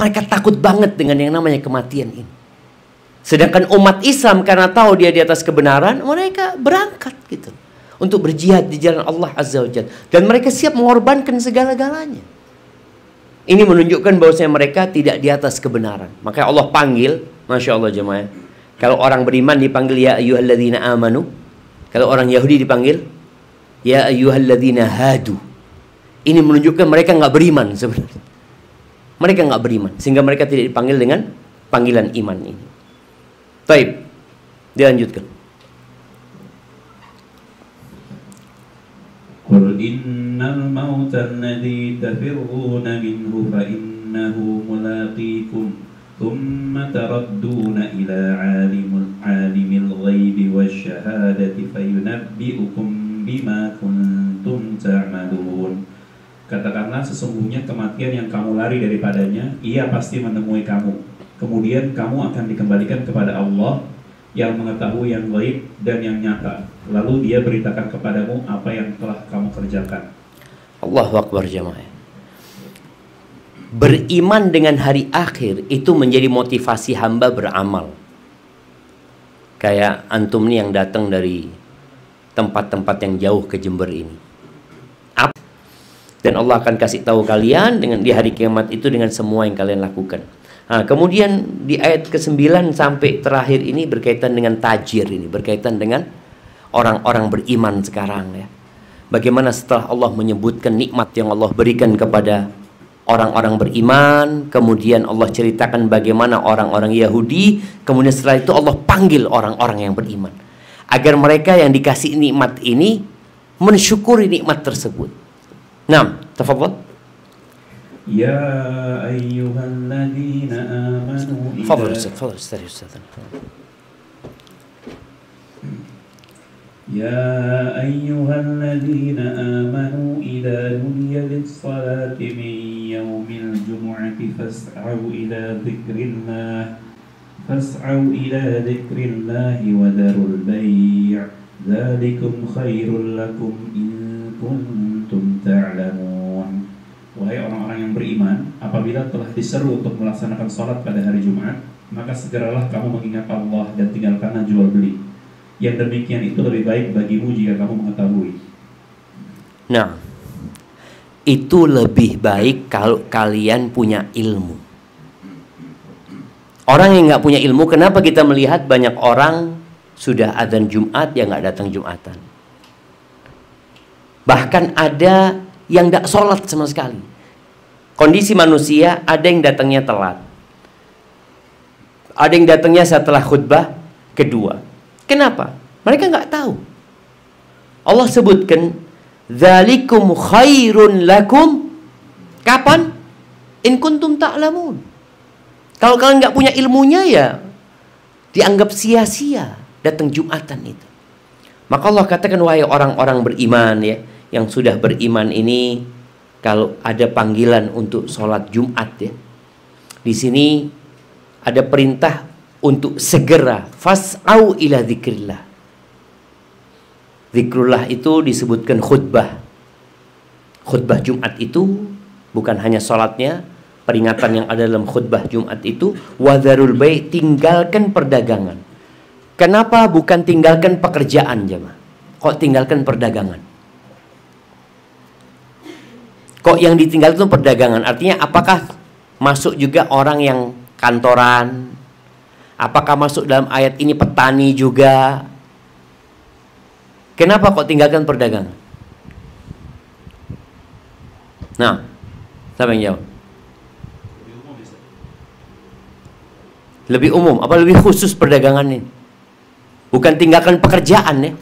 Mereka takut banget dengan yang namanya kematian ini. Sedangkan umat Islam karena tahu dia di atas kebenaran, mereka berangkat gitu untuk berjihad di jalan Allah Azza wa Jalla. Dan mereka siap mengorbankan segala-galanya. Ini menunjukkan bahwasanya mereka tidak di atas kebenaran. Maka Allah panggil, Masya Allah jemaah. Kalau orang beriman dipanggil ya ayyuhalladzina amanu. Kalau orang Yahudi dipanggil ya ayyuhalladzina hadu. Ini menunjukkan mereka nggak beriman sebenarnya. Mereka nggak beriman, sehingga mereka tidak dipanggil dengan panggilan iman ini. Baik, dilanjutkan. Qul innal mauta alladhi tafirruna minhu fa innahu mulaqikum thumma taradduna ila alimil ghaibi wasyahadati fayunabbi'ukum bima kuntum ta'malun. Katakanlah, sesungguhnya kematian yang kamu lari daripadanya, ia pasti menemui kamu. Kemudian kamu akan dikembalikan kepada Allah yang mengetahui yang gaib dan yang nyata. Lalu dia beritakan kepadamu apa yang telah kamu kerjakan. Allahu Akbar jamaah. Beriman dengan hari akhir itu menjadi motivasi hamba beramal. Kayak antum nih yang datang dari tempat-tempat yang jauh ke Jember ini. Dan Allah akan kasih tahu kalian dengan di hari kiamat itu dengan semua yang kalian lakukan. Nah, kemudian di ayat ke-9 sampai terakhir ini berkaitan dengan tajir ini, berkaitan dengan orang-orang beriman sekarang ya. Bagaimana setelah Allah menyebutkan nikmat yang Allah berikan kepada orang-orang beriman, kemudian Allah ceritakan bagaimana orang-orang Yahudi, kemudian setelah itu Allah panggil orang-orang yang beriman agar mereka yang dikasih nikmat ini mensyukuri nikmat tersebut. Nah, tafadhal. Ya ayyuhalladzina amanu Tafadhal Ustaz. Ya ayyuhalladzina amanu idza nudiya lis-salati min yaumil jumu'ati fas'au ila dzikrillah wa dharul bai'. Dzalikum khairul lakum in kuntum ta'lamun. Wahai orang-orang yang beriman, apabila telah diseru untuk melaksanakan salat pada hari Jumat, maka segeralah kamu mengingat Allah dan tinggalkanlah jual beli. Yang demikian itu lebih baik bagimu jika kamu mengetahui. Nah, itu lebih baik kalau kalian punya ilmu. Orang yang nggak punya ilmu, kenapa kita melihat banyak orang sudah adzan Jumat yang nggak datang Jumatan? Bahkan ada yang tidak sholat sama sekali. Kondisi manusia, ada yang datangnya telat, ada yang datangnya setelah khutbah kedua. Kenapa? Mereka nggak tahu. Allah sebutkan, dzalikum khairun lakum. Kapan? In kuntum ta'lamun. Kalau kalian nggak punya ilmunya ya dianggap sia-sia datang Jumatan itu. Maka Allah katakan, wahai orang-orang beriman ya, yang sudah beriman ini, kalau ada panggilan untuk sholat Jumat ya, di sini ada perintah untuk segera fas'au ila dzikrillah. Zikrullah itu disebutkan khutbah. Khutbah Jumat itu bukan hanya sholatnya, peringatan yang ada dalam khutbah Jumat itu, wadharul bai', tinggalkan perdagangan. Kenapa bukan tinggalkan pekerjaan jemaah? Kok tinggalkan perdagangan? Kok yang ditinggal itu perdagangan? Artinya apakah masuk juga orang yang kantoran? Apakah masuk dalam ayat ini petani juga? Kenapa kok tinggalkan perdagangan? Nah, siapa yang jawab? Lebih umum, apa lebih khusus perdagangan ini? Bukan tinggalkan pekerjaan ya.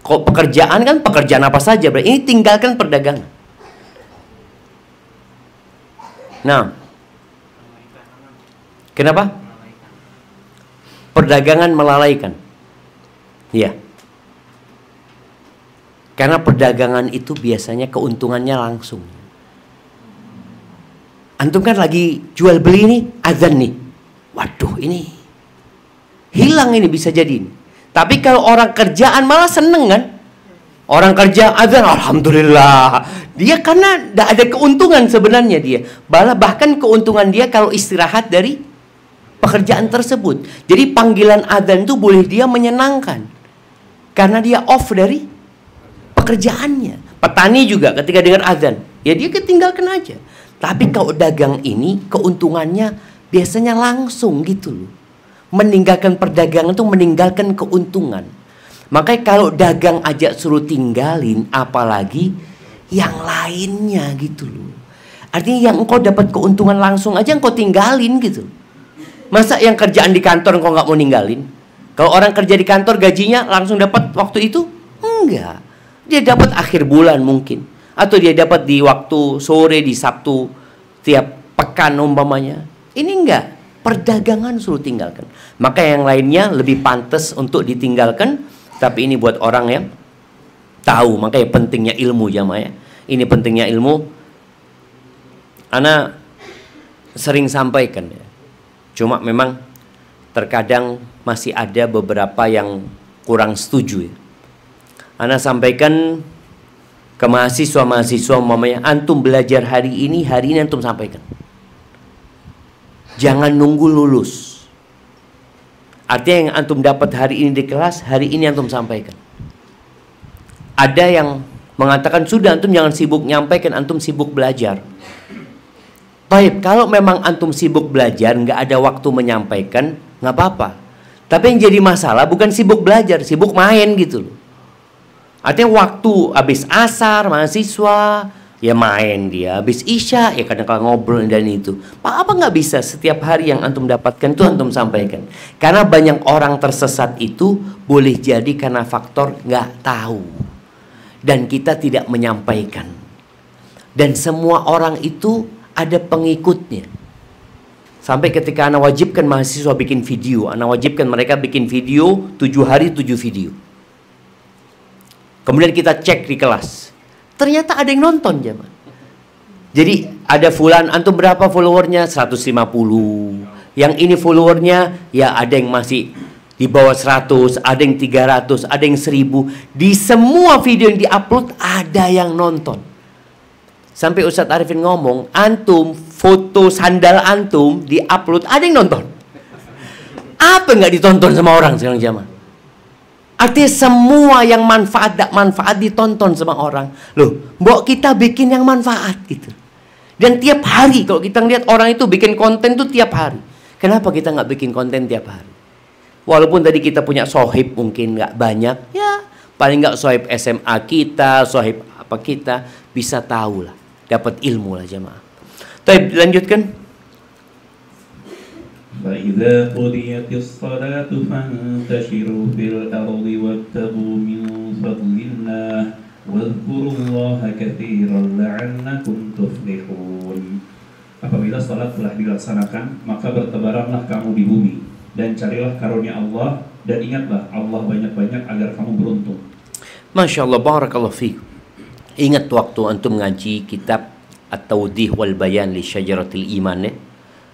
Kok pekerjaan kan pekerjaan apa saja, berarti ini tinggalkan perdagangan. Nah, kenapa? Perdagangan melalaikan. Iya. Karena perdagangan itu biasanya keuntungannya langsung. Antum kan lagi jual beli nih, azan nih. Waduh, ini hilang, ini bisa jadi. Tapi kalau orang kerjaan malah seneng kan? Orang kerja azan, alhamdulillah. Dia karena tidak ada keuntungan sebenarnya dia. Bahkan keuntungan dia kalau istirahat dari pekerjaan tersebut. Jadi panggilan azan itu boleh dia menyenangkan. Karena dia off dari pekerjaannya. Petani juga ketika dengar azan, ya dia ketinggalkan aja. Tapi kalau dagang ini keuntungannya biasanya langsung gitu loh. Meninggalkan perdagangan itu meninggalkan keuntungan. Makanya kalau dagang aja suruh tinggalin, apalagi yang lainnya gitu loh. Artinya yang engkau dapat keuntungan langsung aja engkau tinggalin gitu. Masa yang kerjaan di kantor engkau nggak mau ninggalin? Kalau orang kerja di kantor gajinya langsung dapat waktu itu? Enggak. Dia dapat akhir bulan mungkin, atau dia dapat di waktu sore di Sabtu tiap pekan umpamanya. Ini enggak, perdagangan suruh tinggalkan. Maka yang lainnya lebih pantas untuk ditinggalkan, tapi ini buat orang yang tahu. Makanya pentingnya ilmu jamaah ya. Ini pentingnya ilmu. Ana sering sampaikan ya. Cuma memang terkadang masih ada beberapa yang kurang setuju ya. Ana sampaikan ke mahasiswa-mahasiswa umpamanya, antum belajar hari ini antum sampaikan. Jangan nunggu lulus. Artinya yang antum dapat hari ini di kelas, hari ini antum sampaikan. Ada yang mengatakan sudah antum jangan sibuk nyampaikan, antum sibuk belajar. Baik, kalau memang antum sibuk belajar, nggak ada waktu menyampaikan, nggak apa-apa. Tapi yang jadi masalah bukan sibuk belajar, sibuk main gitu loh. Artinya waktu habis asar mahasiswa ya main dia, habis isya ya kadang-kadang ngobrol dan itu. Apa nggak bisa setiap hari yang antum dapatkan itu antum sampaikan? Karena banyak orang tersesat itu boleh jadi karena faktor nggak tahu dan kita tidak menyampaikan. Dan semua orang itu ada pengikutnya. Sampai ketika anak wajibkan mahasiswa bikin video, anak wajibkan mereka bikin video 7 hari 7 video. Kemudian kita cek di kelas, ternyata ada yang nonton jemaah. Jadi ada fulan, antum berapa followernya? 150. Yang ini followernya ya ada yang masih di bawah 100, ada yang 300, ada yang 1000. Di semua video yang diupload ada yang nonton. Sampai Ustadz Arifin ngomong, antum foto sandal antum diupload ada yang nonton. Apa nggak ditonton sama orang sekarang jemaah? Artinya semua yang manfaat tak manfaat ditonton sama orang. Loh, mbok kita bikin yang manfaat gitu. Dan tiap hari kalau kita lihat orang itu bikin konten tuh tiap hari. Kenapa kita nggak bikin konten tiap hari? Walaupun tadi kita punya sohib mungkin nggak banyak, ya paling nggak sohib SMA kita, sohib apa kita bisa tahu lah, dapat ilmu lah jemaah. Tapi lanjutkan. فإذا قضيت الصلاة فانتشروا في الأرض وابتغوا من فضل الله واذكروا الله كثيرا لعلكم تفلحون. Apabila salat telah dilaksanakan, maka bertebaranlah kamu di bumi dan carilah karunia Allah dan ingatlah Allah banyak-banyak agar kamu beruntung. Masya Allah, barakallahu fiik. Ingat waktu antum ngaji kitab At-Tawdih wal Bayan li Syajaratil Iman ya,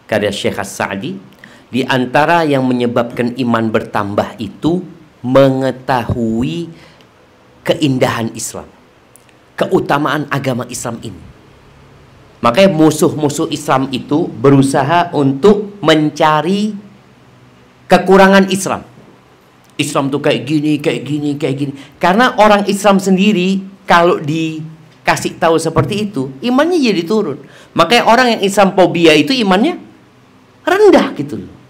karya Syekh As-Sa'di. Di antara yang menyebabkan iman bertambah itu mengetahui keindahan Islam, keutamaan agama Islam ini. Makanya musuh-musuh Islam itu berusaha untuk mencari kekurangan Islam. Islam tuh kayak gini, kayak gini, kayak gini. Karena orang Islam sendiri kalau dikasih tahu seperti itu, imannya jadi turun. Makanya orang yang Islamophobia itu imannya rendah gitu loh.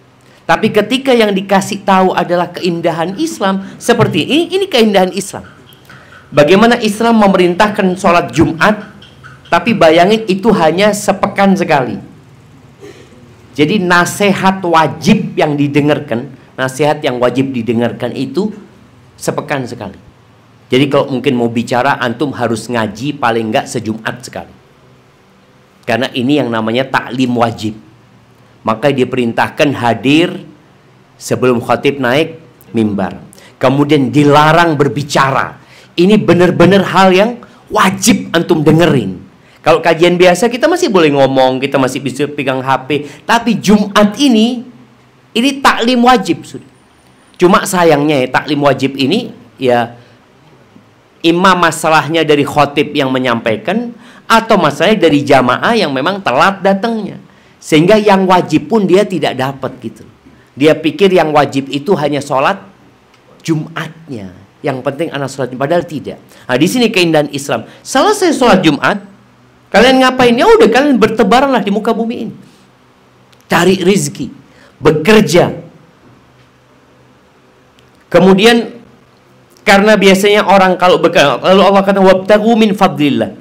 Tapi ketika yang dikasih tahu adalah keindahan Islam seperti ini keindahan Islam. Bagaimana Islam memerintahkan sholat Jumat, tapi bayangin itu hanya sepekan sekali. Jadi nasihat wajib yang didengarkan, nasihat yang wajib didengarkan itu sepekan sekali. Jadi kalau mungkin mau bicara, antum harus ngaji paling enggak sejumat sekali. Karena ini yang namanya taklim wajib. Maka diperintahkan hadir sebelum khatib naik mimbar. Kemudian dilarang berbicara. Ini benar-benar hal yang wajib antum dengerin. Kalau kajian biasa kita masih boleh ngomong, kita masih bisa pegang HP. Tapi Jumat ini taklim wajib sudah. Cuma sayangnya ya, taklim wajib ini ya imam masalahnya dari khatib yang menyampaikan atau masalahnya dari jamaah yang memang telat datangnya. Sehingga yang wajib pun dia tidak dapat gitu. Dia pikir yang wajib itu hanya sholat Jumatnya. Yang penting anak sholat Jumat, padahal tidak. Nah di sini keindahan Islam. Selesai sholat Jumat, kalian ngapain? Ya udah kalian bertebaranlah di muka bumi ini. Cari rizki, bekerja. Kemudian karena biasanya orang kalau bekerja, lalu Allah kata wabtaghu min fadlillah.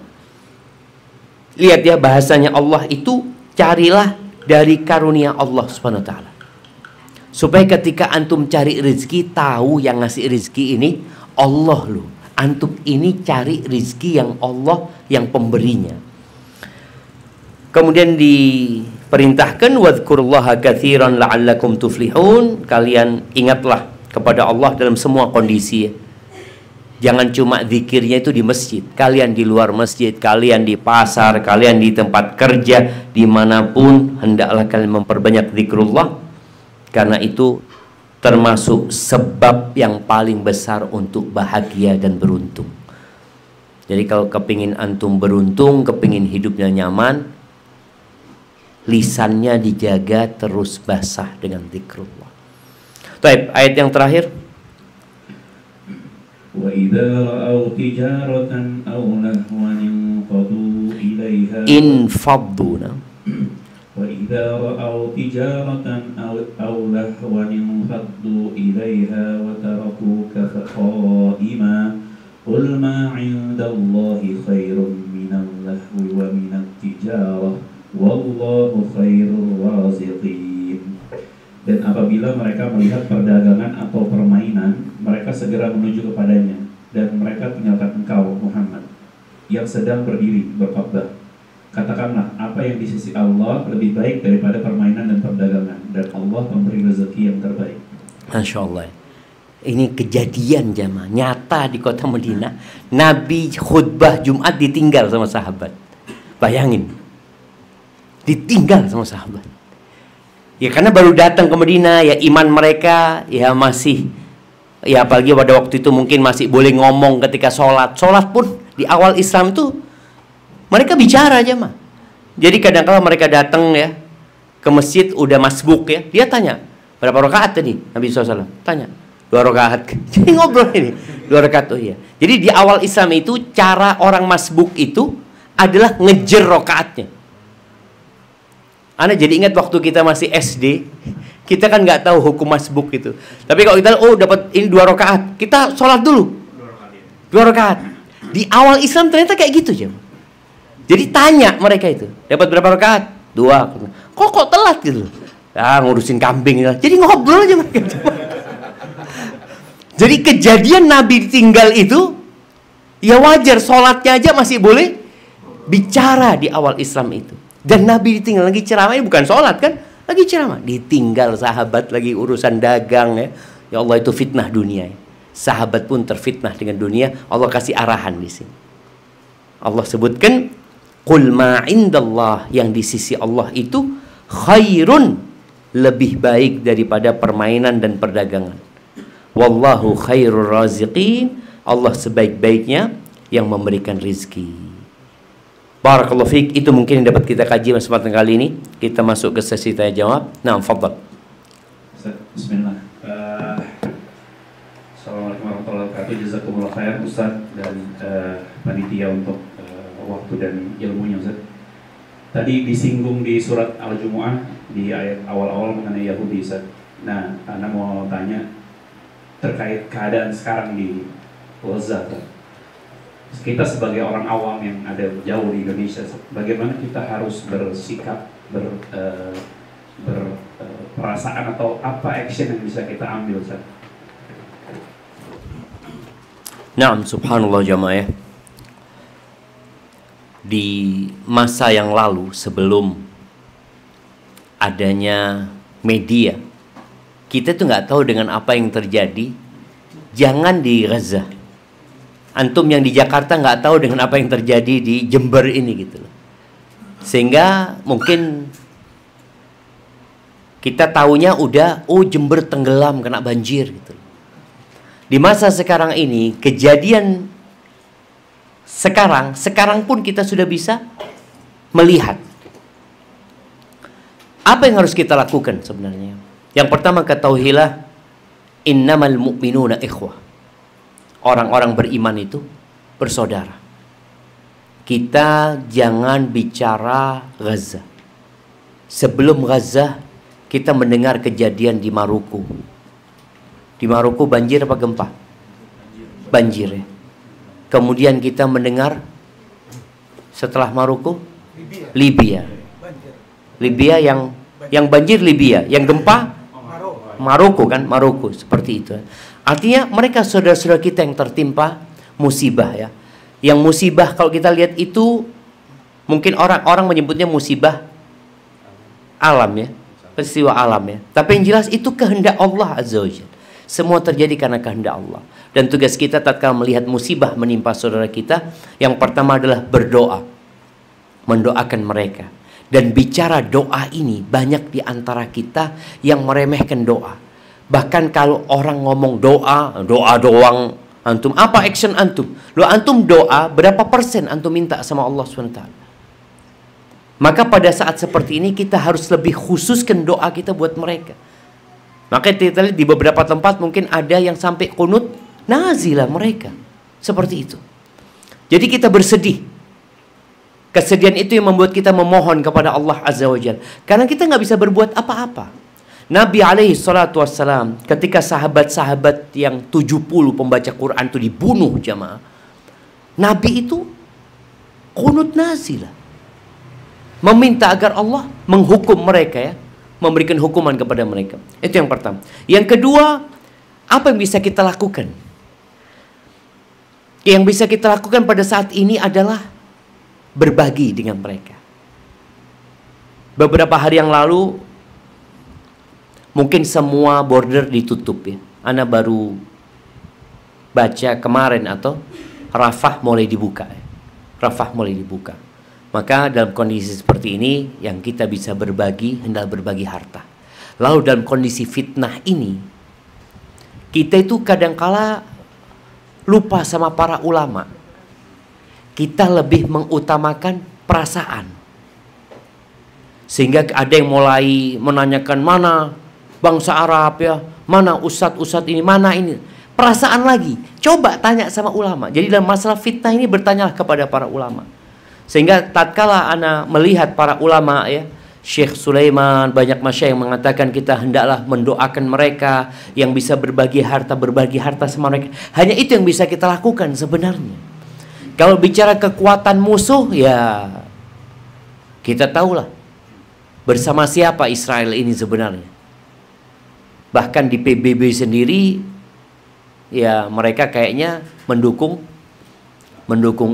Lihat ya bahasanya Allah itu carilah dari karunia Allah Subhanahu wa taala. Supaya ketika antum cari rezeki, tahu yang ngasih rezeki ini Allah loh. Antum ini cari rizki yang Allah yang pemberinya. Kemudian diperintahkan wadhkurullaha katsiran la'allakum tuflihun. Kalian ingatlah kepada Allah dalam semua kondisi. Jangan cuma zikirnya itu di masjid, kalian di luar masjid, kalian di pasar, kalian di tempat kerja, dimanapun hendaklah kalian memperbanyak zikrullah, karena itu termasuk sebab yang paling besar untuk bahagia dan beruntung. Jadi kalau kepingin antum beruntung, kepingin hidupnya nyaman, lisannya dijaga terus basah dengan zikrullah. Baik, ayat yang terakhir. وَإِذَا رَأَوْا تِجَارَةً أَوْ لَهْوًا انفَضُّوا إِلَيْهَا وَإِذَا رَأَوْا تِجَارَةً أَوْ لَهْوًا انفَضُّوا إِلَيْهَا وَتَرَكُوكَ قَائِمًا قُلْ مَا عِندَ اللَّهِ خَيْرٌ مِنَ اللَّهْوِ وَمِنَ التِّجَارَةِ وَاللَّهُ خَيْرُ الرَّازِقِينَ. Dan apabila mereka melihat perdagangan atau permainan, mereka segera menuju kepadanya, dan mereka tinggalkan engkau, Muhammad, yang sedang berdiri berkhotbah. Katakanlah, apa yang di sisi Allah lebih baik daripada permainan dan perdagangan, dan Allah memberi rezeki yang terbaik. Masya Allah. Ini kejadian jamaah nyata di kota Madinah. Nabi khutbah Jumat ditinggal sama sahabat. Bayangin, ditinggal sama sahabat. Ya karena baru datang ke Madinah, ya iman mereka ya masih, ya apalagi pada waktu itu mungkin masih boleh ngomong ketika sholat. Sholat pun di awal Islam itu mereka bicara aja mah. Jadi kadang-kadang mereka datang ya ke masjid udah masbuk ya, dia tanya berapa rakaat tadi Nabi SAW, tanya 2 rakaat. Jadi ngobrol ini 2 rakaat, oh iya. Jadi di awal Islam itu cara orang masbuk itu adalah ngejer rakaatnya. Anda jadi ingat waktu kita masih SD, kita kan nggak tahu hukum masbuk itu. Tapi kalau kita dapat ini 2 rakaat, kita sholat dulu 2 rakaat. Di awal Islam ternyata kayak gitu aja. Jadi tanya mereka itu, dapat berapa rakaat? 2. Kok telat gitu? Ah, ngurusin kambing. Jadi ngobrol aja mereka. Jadi kejadian Nabi tinggal itu, ya wajar, sholatnya aja masih boleh bicara di awal Islam itu. Dan Nabi ditinggal lagi ceramah, ini bukan sholat kan? Lagi ceramah, ditinggal sahabat lagi urusan dagang ya. Ya Allah, itu fitnah dunia ya. Sahabat pun terfitnah dengan dunia. Allah kasih arahan di sini. Allah sebutkan, qul ma indallah, yang di sisi Allah itu khairun, lebih baik daripada permainan dan perdagangan. Wallahu khairur raziqin, Allah sebaik-baiknya yang memberikan rizki. Barakallahu fiik. Itu mungkin yang dapat kita kaji kesempatan kali ini. Kita masuk ke sesi tanya jawab. Nah, fadhal. Bismillah. Assalamualaikum warahmatullahi wabarakatuh. Jazakumullah khair Ustaz dan panitia untuk waktu dan ilmunya Ustaz. Tadi disinggung di surat Al-Jumu'ah di ayat awal-awal mengenai Yahudi Ustaz. Nah, Anda mau tanya terkait keadaan sekarang di Gaza. Kita sebagai orang awam yang ada jauh di Indonesia, bagaimana kita harus bersikap, perasaan atau apa action yang bisa kita ambil Ustaz? Naam, subhanallah jamaah ya. Di masa yang lalu sebelum adanya media, kita tuh nggak tahu dengan apa yang terjadi. Jangan di Gaza, antum yang di Jakarta nggak tahu dengan apa yang terjadi di Jember ini gitu loh. Sehingga mungkin kita taunya udah, oh Jember tenggelam kena banjir gitu. Di masa sekarang ini, kejadian sekarang pun kita sudah bisa melihat apa yang harus kita lakukan sebenarnya. Yang pertama, ketahuilah innamal mu'minuna ikhwah. Orang-orang beriman itu bersaudara. Kita jangan bicara Gaza. Sebelum Gaza, kita mendengar kejadian di Maroko. Di Maroko banjir apa gempa? Banjir ya. Kemudian kita mendengar setelah Maroko, Libya. Libya yang banjir Libya, yang gempa Maroko kan, Maroko seperti itu. Artinya mereka saudara-saudara kita yang tertimpa musibah ya. Yang musibah kalau kita lihat itu mungkin orang-orang menyebutnya musibah alam ya, peristiwa alam ya. Tapi yang jelas itu kehendak Allah Azza wa Jalla. Semua terjadi karena kehendak Allah. Dan tugas kita tatkala melihat musibah menimpa saudara kita, yang pertama adalah berdoa, mendoakan mereka. Dan bicara doa ini, banyak di antara kita yang meremehkan doa. Bahkan kalau orang ngomong doa, doa doang, antum apa action antum? Lo antum doa, berapa persen antum minta sama Allah SWT? Maka pada saat seperti ini kita harus lebih khususkan doa kita buat mereka. Maka kita lihat di beberapa tempat mungkin ada yang sampai kunut nazilah mereka. Seperti itu. Jadi kita bersedih. Kesedihan itu yang membuat kita memohon kepada Allah Azza wa Jalla. Karena kita nggak bisa berbuat apa-apa. Nabi alaihi salatu wassalam, ketika sahabat-sahabat yang 70 pembaca Quran itu dibunuh jamaah, Nabi itu kunut nazilah, meminta agar Allah menghukum mereka ya, memberikan hukuman kepada mereka. Itu yang pertama. Yang kedua, apa yang bisa kita lakukan? Yang bisa kita lakukan pada saat ini adalah berbagi dengan mereka. Beberapa hari yang lalu mungkin semua border ditutup ya. Ana baru baca kemarin atau Rafah mulai dibuka ya. Rafah mulai dibuka. Maka dalam kondisi seperti ini yang kita bisa berbagi hendak berbagi harta. Lalu dalam kondisi fitnah ini kita itu kadangkala lupa sama para ulama. Kita lebih mengutamakan perasaan. Sehingga ada yang mulai menanyakan mana bangsa Arab ya, mana ustadz-ustadz ini, mana ini. Perasaan lagi. Coba tanya sama ulama. Jadi dalam masalah fitnah ini bertanyalah kepada para ulama. Sehingga tatkala ana melihat para ulama ya, Syekh Sulaiman, banyak masyayikh yang mengatakan kita hendaklah mendoakan mereka yang bisa berbagi harta sama mereka. Hanya itu yang bisa kita lakukan sebenarnya. Kalau bicara kekuatan musuh, ya kita tahulah bersama siapa Israel ini sebenarnya. Bahkan di PBB sendiri, ya mereka kayaknya mendukung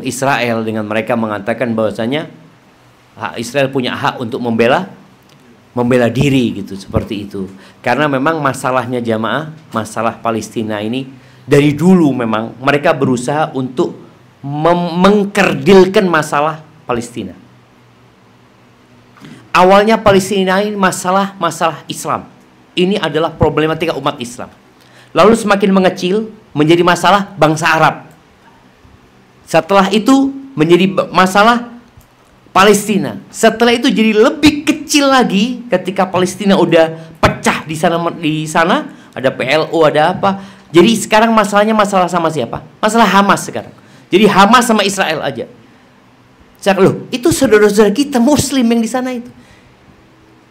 Israel dengan mereka mengatakan bahwasanya Israel punya hak untuk membela diri gitu, seperti itu. Karena memang masalahnya jamaah, masalah Palestina ini dari dulu memang mereka berusaha untuk mengkerdilkan masalah Palestina. Awalnya Palestina ini masalah Islam. Ini adalah problematika umat Islam. Lalu semakin mengecil menjadi masalah bangsa Arab. Setelah itu menjadi masalah Palestina. Setelah itu jadi lebih kecil lagi ketika Palestina udah pecah di sana ada PLO, ada apa. Jadi sekarang masalahnya masalah sama siapa? Masalah Hamas sekarang. Jadi Hamas sama Israel aja. Loh, itu saudara-saudara kita Muslim yang di sana itu.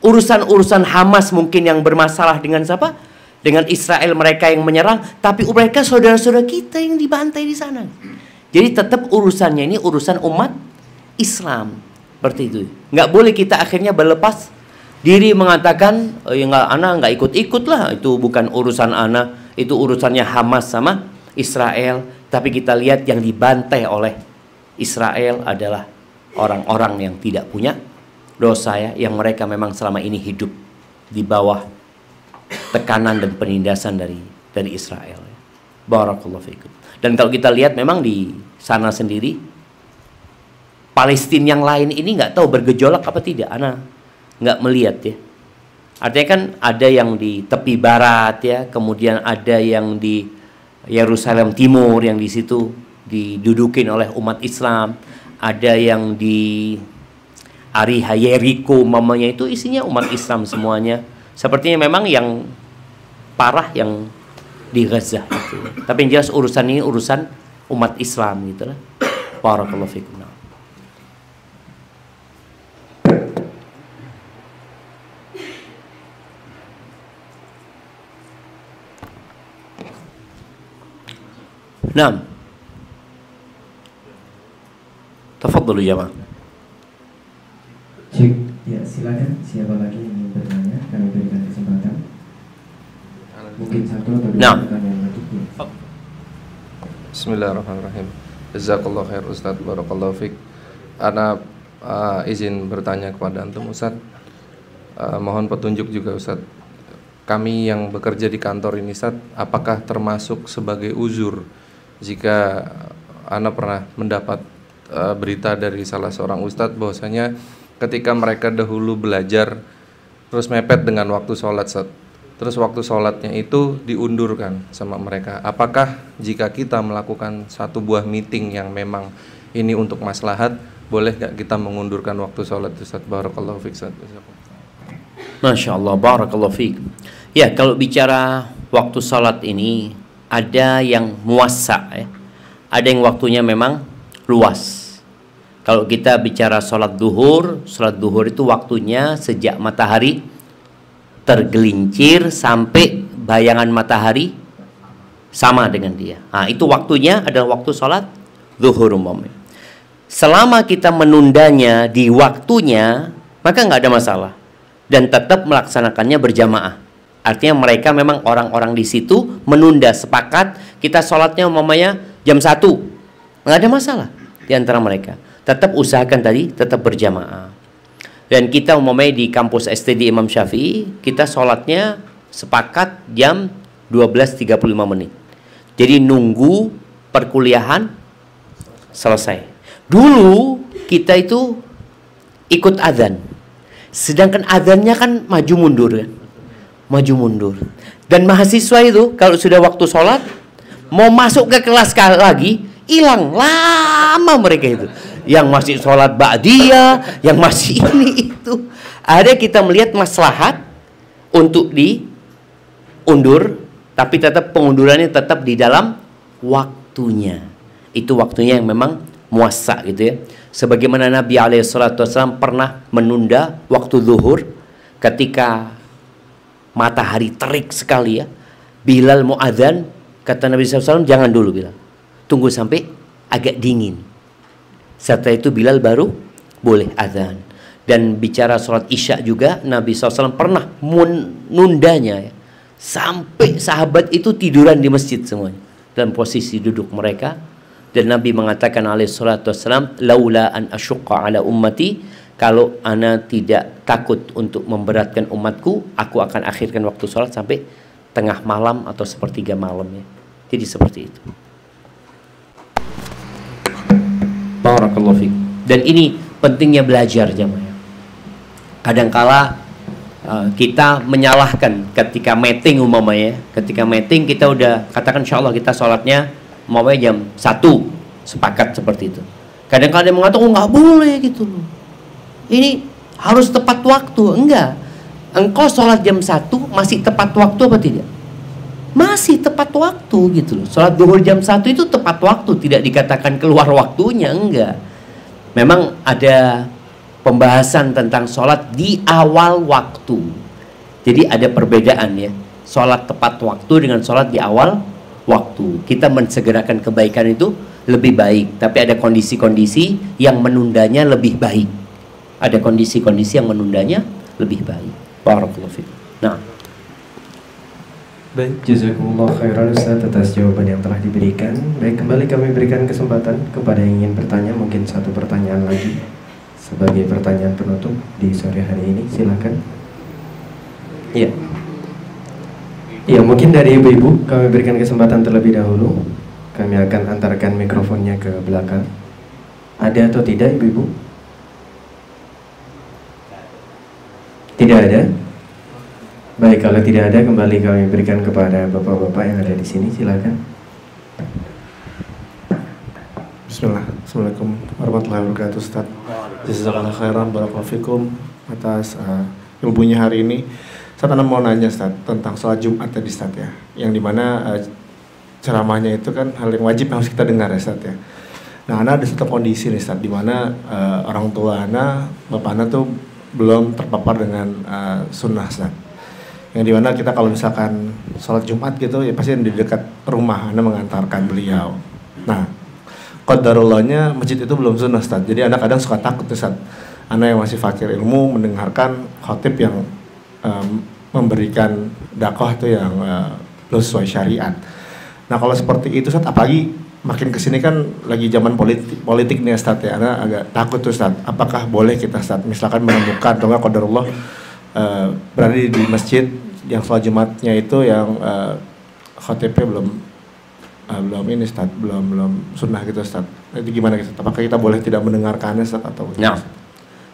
Urusan Hamas mungkin yang bermasalah dengan siapa? Dengan Israel, mereka yang menyerang. Tapi mereka saudara-saudara kita yang dibantai di sana. Jadi tetap urusannya ini urusan umat Islam. Seperti itu. Nggak boleh kita akhirnya berlepas diri mengatakan, oh, ya ana nggak ikut-ikut lah. Itu bukan urusan ana. Itu urusannya Hamas sama Israel. Tapi kita lihat yang dibantai oleh Israel adalah orang-orang yang tidak punya dosa ya, yang mereka memang selama ini hidup di bawah tekanan dan penindasan dari Israel. Barakallahu fikum. Dan kalau kita lihat memang di sana sendiri Palestina yang lain ini nggak tahu bergejolak apa tidak, ana nggak melihat ya. Artinya kan ada yang di tepi barat ya, kemudian ada yang di Yerusalem Timur yang di situ didudukin oleh umat Islam, ada yang di area Yeriko mamanya itu isinya umat Islam semuanya. Sepertinya memang yang parah yang di Gaza itu. Tapi yang jelas urusan ini urusan umat Islam gitulah. Barakallahu fikum. Naam. Tafadhalu jamaah. Cik, ya silakan siapa lagi yang ingin bertanya, kami berikan kesempatan. Mungkin satu atau dua pertanyaan lagi. Bismillahirrahmanirrahim. Jazakallah khair Ustaz, barakallahu fiik. Ana izin bertanya kepada antum Ustaz. Mohon petunjuk juga Ustaz. Kami yang bekerja di kantor ini Ustaz, apakah termasuk sebagai uzur jika ana pernah mendapat berita dari salah seorang ustadz bahwasanya ketika mereka dahulu belajar terus mepet dengan waktu sholat Ustaz. Terus waktu sholatnya itu diundurkan sama mereka. Apakah jika kita melakukan satu buah meeting yang memang ini untuk maslahat, boleh gak kita mengundurkan waktu sholat Ustaz? Barakallahu fiik Ustaz. Masya Allah, barakallahu fiik. Ya, kalau bicara waktu sholat ini ada yang muassa ya. Ada yang waktunya memang luas. Kalau kita bicara sholat duhur itu waktunya sejak matahari tergelincir sampai bayangan matahari sama dengan dia. Nah, itu waktunya adalah waktu sholat zuhur umpamanya. Selama kita menundanya di waktunya, maka nggak ada masalah dan tetap melaksanakannya berjamaah. Artinya mereka memang orang-orang di situ menunda, sepakat kita sholatnya umpamanya jam 1, nggak ada masalah di antara mereka. Tetap usahakan tadi tetap berjamaah. Dan kita umpamanya di kampus STD Imam Syafi'i, kita sholatnya sepakat jam 12.35 menit. Jadi nunggu perkuliahan selesai. Dulu kita itu ikut adzan. Sedangkan adzannya kan maju mundur kan. Maju mundur. Dan mahasiswa itu kalau sudah waktu sholat, mau masuk ke kelas lagi, hilang lama mereka itu. Yang masih sholat ba'diyah, yang masih ini itu. Ada kita melihat maslahat untuk diundur, tapi tetap pengundurannya tetap di dalam waktunya. Itu waktunya yang memang muassa gitu ya. Sebagaimana Nabi SAW pernah menunda waktu zuhur ketika matahari terik sekali ya. Bilal mau adzan, kata Nabi SAW, jangan dulu Bilal, tunggu sampai agak dingin. Setelah itu Bilal baru boleh azan. Dan bicara sholat isya juga Nabi SAW pernah menundanya ya. Sampai sahabat itu tiduran di masjid semuanya dalam posisi duduk mereka. Dan Nabi mengatakan alaihissalam, laula an asyuqqa ala ummati, kalau ana tidak takut untuk memberatkan umatku, aku akan akhirkan waktu sholat sampai tengah malam atau sepertiga malam ya. Jadi seperti itu. Barakallahu fiik. Dan ini pentingnya belajar jamaah. Kadangkala kita menyalahkan ketika meeting umpamanya. Ketika meeting kita udah katakan insyaallah kita sholatnya umpamanya jam 1, sepakat seperti itu. Kadang-kadang ada yang mengatakan nggak boleh gitu loh. Ini harus tepat waktu. Enggak. Engkau sholat jam 1 masih tepat waktu apa tidak? Masih tepat waktu gitu loh. Sholat zuhur jam 1 itu tepat waktu, tidak dikatakan keluar waktunya, enggak. Memang ada pembahasan tentang sholat di awal waktu. Jadi ada perbedaan ya. Sholat tepat waktu dengan sholat di awal waktu. Kita mensegerakan kebaikan itu lebih baik. Tapi ada kondisi-kondisi yang menundanya lebih baik. Ada kondisi-kondisi yang menundanya lebih baik. Barakallahu fiik. Nah, baik, jazakumullah khairan Ustaz atas jawaban yang telah diberikan. Baik, kembali kami berikan kesempatan kepada yang ingin bertanya, mungkin satu pertanyaan lagi sebagai pertanyaan penutup di sore hari ini. Silakan. Iya. Iya, mungkin dari ibu-ibu kami berikan kesempatan terlebih dahulu. Kami akan antarkan mikrofonnya ke belakang. Ada atau tidak ibu-ibu? Tidak ada. Baik, kalau tidak ada, kembali kami berikan kepada bapak-bapak yang ada di sini. Silakan. Bismillah. Assalamualaikum warahmatullahi wabarakatuh Ustaz. Jazakallahu khairan, barakallahu fikum atas ilmunya hari ini. Ustaz, Anda mau nanya Ustaz tentang sholat Jumat tadi Ustaz ya, yang dimana ceramahnya itu kan hal yang wajib yang harus kita dengar ya Ustaz ya. Nah, Anda ada satu kondisi nih Ustaz, dimana orang tua Anda, bapak Anda tuh belum terpapar dengan sunnah Ustaz. Yang dimana kita kalau misalkan sholat Jumat gitu ya pasti di dekat rumah Anda mengantarkan beliau. Nah, qadarullahnya masjid itu belum sunnah Ustaz. Jadi Anda kadang suka takut Ustaz. Anda yang masih fakir ilmu mendengarkan khatib yang memberikan dakwah itu yang belum sesuai syariat. Nah, kalau seperti itu Ustaz, apalagi makin kesini kan lagi zaman politik nih Ustaz ya, Ana agak takut tuh Ustaz. Apakah boleh kita Ustaz misalkan menemukan atau enggak qadarullah berada di masjid yang sholat Jumatnya itu yang khotibnya belum ini Ustaz, belum sunnah gitu Ustaz. Itu gimana Ustaz? Apakah kita boleh tidak mendengarkannya Ustaz atau? Nah,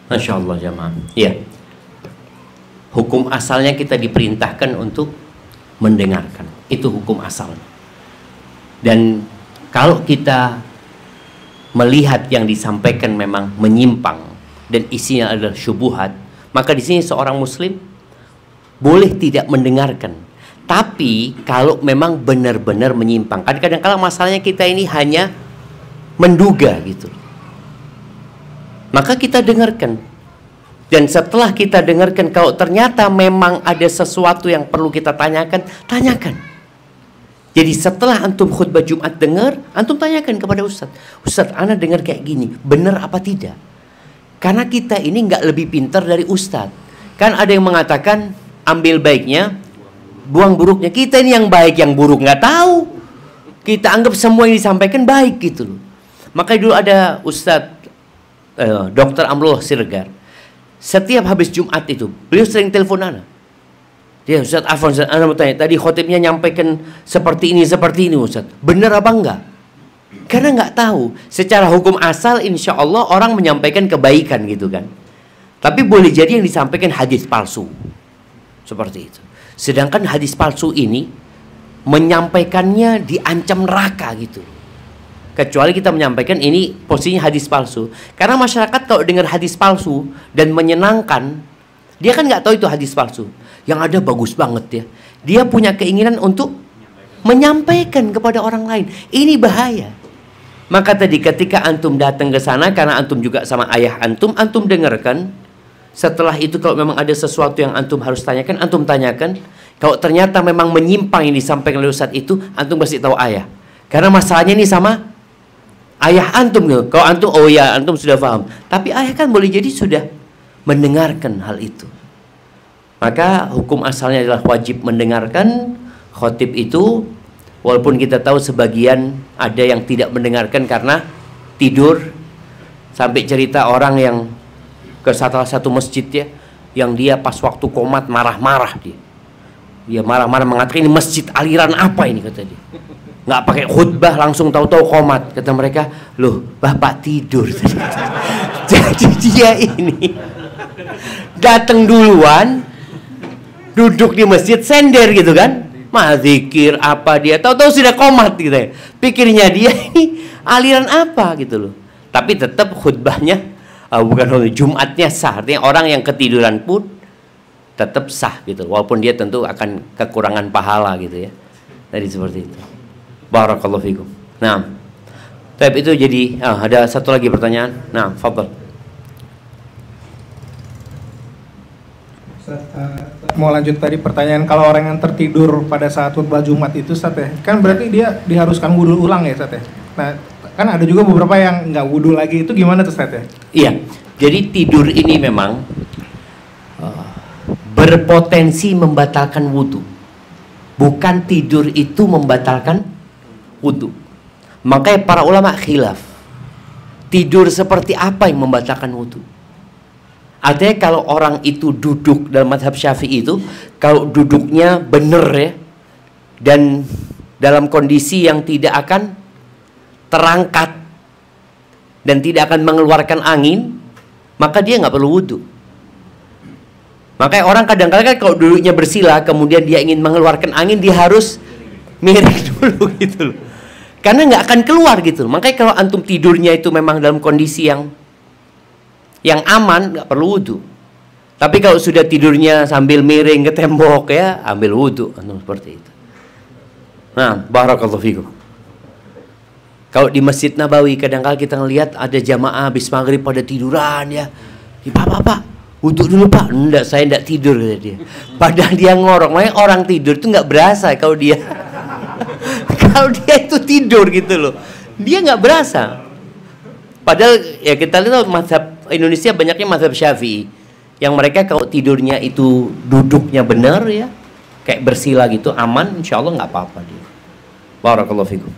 Masya Allah jamaah. Iya. Hukum asalnya kita diperintahkan untuk mendengarkan. Itu hukum asalnya. Dan kalau kita melihat yang disampaikan memang menyimpang dan isinya adalah syubhat, maka di sini seorang muslim boleh tidak mendengarkan. Tapi kalau memang benar-benar menyimpang, kadang-kadang masalahnya kita ini hanya menduga gitu, maka kita dengarkan. Dan setelah kita dengarkan, kalau ternyata memang ada sesuatu yang perlu kita tanyakan, tanyakan. Jadi setelah antum khutbah Jumat dengar, antum tanyakan kepada Ustadz, Ustadz, ana dengar kayak gini, benar apa tidak? Karena kita ini nggak lebih pintar dari Ustadz. Kan ada yang mengatakan ambil baiknya, buang buruknya. Kita ini yang baik, yang buruk nggak tahu. Kita anggap semua yang disampaikan baik gitu loh. Makanya dulu ada Ustadz Dr. Amrullah Siregar. Setiap habis Jumat itu, beliau sering telepon ana. Dia, Ustaz Afwan, ana mau tanya, tadi khotibnya nyampaikan seperti ini Ustaz. Benar apa enggak? Karena nggak tahu. Secara hukum asal insya Allah orang menyampaikan kebaikan gitu kan. Tapi boleh jadi yang disampaikan hadis palsu. Seperti itu. Sedangkan hadis palsu ini menyampaikannya diancam neraka gitu. Kecuali kita menyampaikan ini posisinya hadis palsu. Karena masyarakat kalau dengar hadis palsu dan menyenangkan, dia kan nggak tahu itu hadis palsu. Yang ada bagus banget ya. Dia punya keinginan untuk menyampaikan kepada orang lain. Ini bahaya. Maka tadi ketika antum datang ke sana, karena antum juga sama ayah antum dengarkan. Setelah itu kalau memang ada sesuatu yang antum harus tanyakan, antum tanyakan. Kalau ternyata memang menyimpang yang disampaikan oleh Ustadz itu, antum pasti tahu ayah. Karena masalahnya ini sama ayah antum loh. Kalau antum, oh ya antum sudah paham. Tapi ayah kan boleh jadi sudah mendengarkan hal itu. Maka hukum asalnya adalah wajib mendengarkan khotib itu. Walaupun kita tahu sebagian ada yang tidak mendengarkan karena tidur. Sampai cerita orang yang ke salah satu masjid ya, yang dia pas waktu qomat marah-marah dia. Dia marah-marah mengatakan ini masjid aliran apa ini, kata dia. Nggak pakai khutbah langsung tahu-tahu qomat. Kata mereka, loh bapak tidur. Jadi dia ini datang duluan, duduk di masjid, sender gitu kan, zikir apa dia, tahu-tahu sudah qomat gitu ya. Pikirnya dia ini aliran apa gitu loh. Tapi tetap khutbahnya bukan Jumatnya sah. Artinya orang yang ketiduran pun tetap sah gitu. Walaupun dia tentu akan kekurangan pahala gitu ya. Tadi seperti itu. Barakallahu fikum. Nah, tapi itu jadi ada satu lagi pertanyaan. Nah, fadhal. Mau lanjut tadi pertanyaan, kalau orang yang tertidur pada saat khutbah Jumat itu Ustaz ya, kan berarti dia diharuskan wudhu ulang ya Ustaz ya. Nah, kan ada juga beberapa yang nggak wudhu lagi, itu gimana tuh Ustaz ya? Iya, jadi tidur ini memang berpotensi membatalkan wudhu. Bukan tidur itu membatalkan wudhu. Makanya para ulama khilaf, tidur seperti apa yang membatalkan wudhu. Artinya kalau orang itu duduk dalam mazhab Syafi'i itu, kalau duduknya benar ya, dan dalam kondisi yang tidak akan terangkat dan tidak akan mengeluarkan angin, maka dia nggak perlu wudhu. Makanya orang kadang-kadang kalau duduknya bersila, kemudian dia ingin mengeluarkan angin, dia harus miring dulu gitu loh. Karena nggak akan keluar gitu loh. Makanya kalau antum tidurnya itu memang dalam kondisi yang aman, nggak perlu wudhu. Tapi kalau sudah tidurnya sambil miring ke tembok ya, ambil wudhu, seperti itu. Nah, barakallahu fikum. Kalau di Masjid Nabawi kadang-kadang kita ngelihat ada jamaah habis maghrib pada tiduran ya. Pak, wudhu dulu pak. Enggak, saya enggak tidur kata dia. Padahal dia ngorok. Makanya orang tidur itu nggak berasa kalau dia kalau dia itu tidur gitu loh. Dia nggak berasa. Padahal ya kita lihat mazhab Indonesia banyaknya mazhab Syafi'i yang mereka kalau tidurnya itu duduknya benar ya, kayak bersila gitu aman, insya Allah nggak apa-apa dia. Barakallahu fikum.